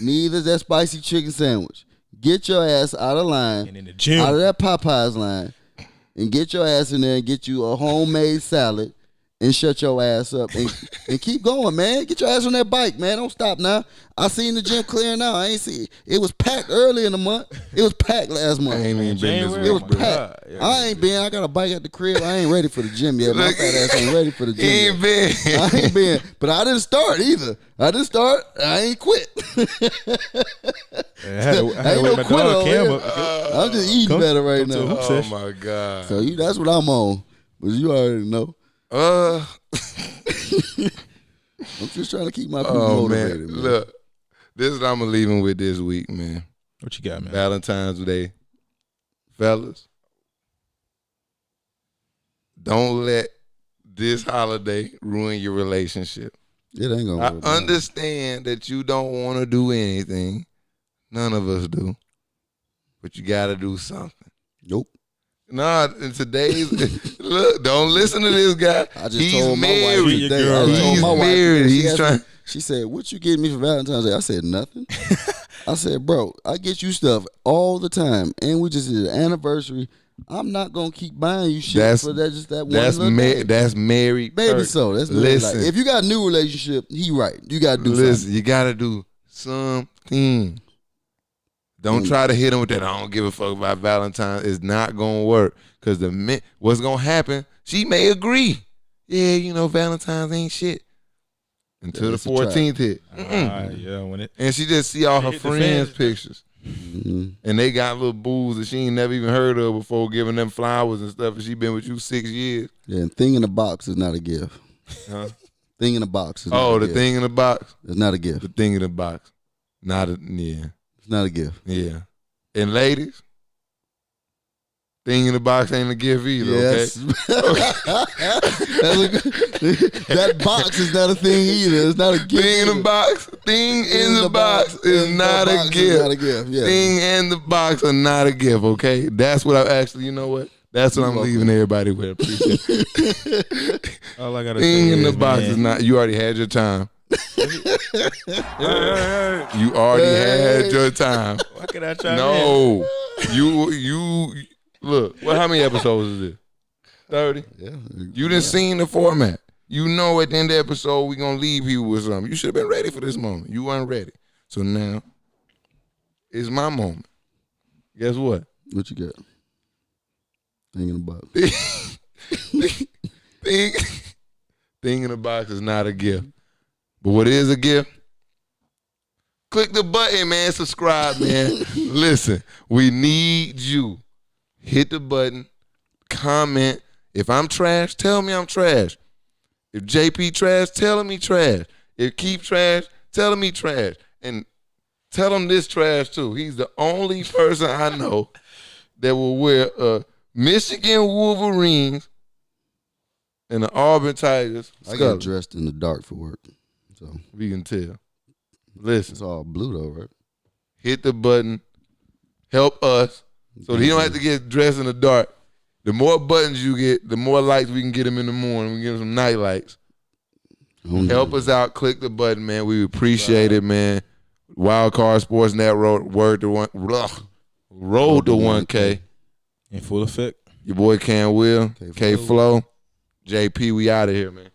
Neither is that spicy chicken sandwich. Get your ass out of line. And in the gym. Out of that Popeyes line. And get your ass in there and get you a homemade salad. And shut your ass up and keep going, man. Get your ass on that bike, man. Don't stop now. I seen the gym clearing out. I ain't see it was packed early in the month. It was packed last I month. ain't even been this January, It was week, bro. packed. Yeah. I ain't been. I got a bike at the crib. I ain't ready for the gym yet. My Look, fat ass ain't ready for the He gym ain't yet. been. I ain't been. But I didn't start either. I didn't start. I ain't quit. I had to Ain't wait no my quitter dog over Cam here. up. I'm just eating Come- better right come to a now. hoop Oh session. my god. So that's what I'm on. But you already know. I'm just trying to keep my people Oh motivated, man, man. look, this is what I'm gonna leave him with this week, man. What you got, man? Valentine's Day, fellas. Don't let this holiday ruin your relationship. It ain't gonna I work. man. understand that you don't want to do anything. None of us do. But you got to do something. Nope. Nah, in today's look, don't listen to this guy. I just He's told my married. wife today. Your I girl, told He's my wife married. today. She He's asked trying. me- She said, "What you get me for Valentine's Day?" I said, "Nothing." I said, "Bro, I get you stuff all the time, and we just did an anniversary. I'm not gonna keep buying you shit That's- for that. Just that one That's little day. that's married. Baby, person. so that's really Listen. like if you got a new relationship, he right. You gotta do Listen, something. you gotta do something. Don't try to hit him with that. I don't give a fuck about Valentine's. It's not gonna work. Cause what's gonna happen? She may agree. Yeah, Valentine's ain't shit until Yeah, the it's a trap. 14th hit, Mm-mm. Yeah, when it and she just see all her Hit the friends' fans. pictures, Mhm. and they got little booze that she ain't never even heard of before, giving them flowers and stuff. And she been with you 6 years. Yeah, and thing in the box is not a gift. Huh? Thing in the box is not Oh, a the gift. thing in the box. It's not a gift. The thing in the box. Not a yeah. It's not a gift. Yeah. And ladies, Thing in the box ain't a gift either, Yes. That box is not a thing either. It's not a gift. Thing in the box. Thing in the box is not a gift. Not a gift. Yeah. Thing and the box are not a gift, okay? That's what I actually, you know what? That's what I'm leaving everybody with. Appreciate it. All I gotta Thing say in the is, box man, is not, you already had your time. hey. You already had your time. Why could I try? No. You look, how many episodes is this? 30? Yeah. You done seen the format. You know at the end of the episode we gonna leave people with something. You should have been ready for this moment. You weren't ready. So now it's my moment. Guess what? What you got? Thing in the box. Thing in the box is not a gift. But what is a gift? Click the button, man. Subscribe, man. Listen, we need you. Hit the button. Comment. If I'm trash, tell me I'm trash. If JP trash, tell him he trash. If Keith trash, tell him he trash. And tell him this trash too. He's the only person I know that will wear a Michigan Wolverines and the Auburn Tigers. I get dressed in the dark for work. So we can tell. Listen. It's all blue though, right? Hit the button. Help us. So he don't have to get dressed in the dark. The more buttons you get, the more lights we can get him in the morning. We can get him some night lights. Help us out. Click the button, man. We appreciate it, man. WildCard Sports Network, road to 1K. In full effect. Your boy Can Will, K Flow, JP. We out of here, man.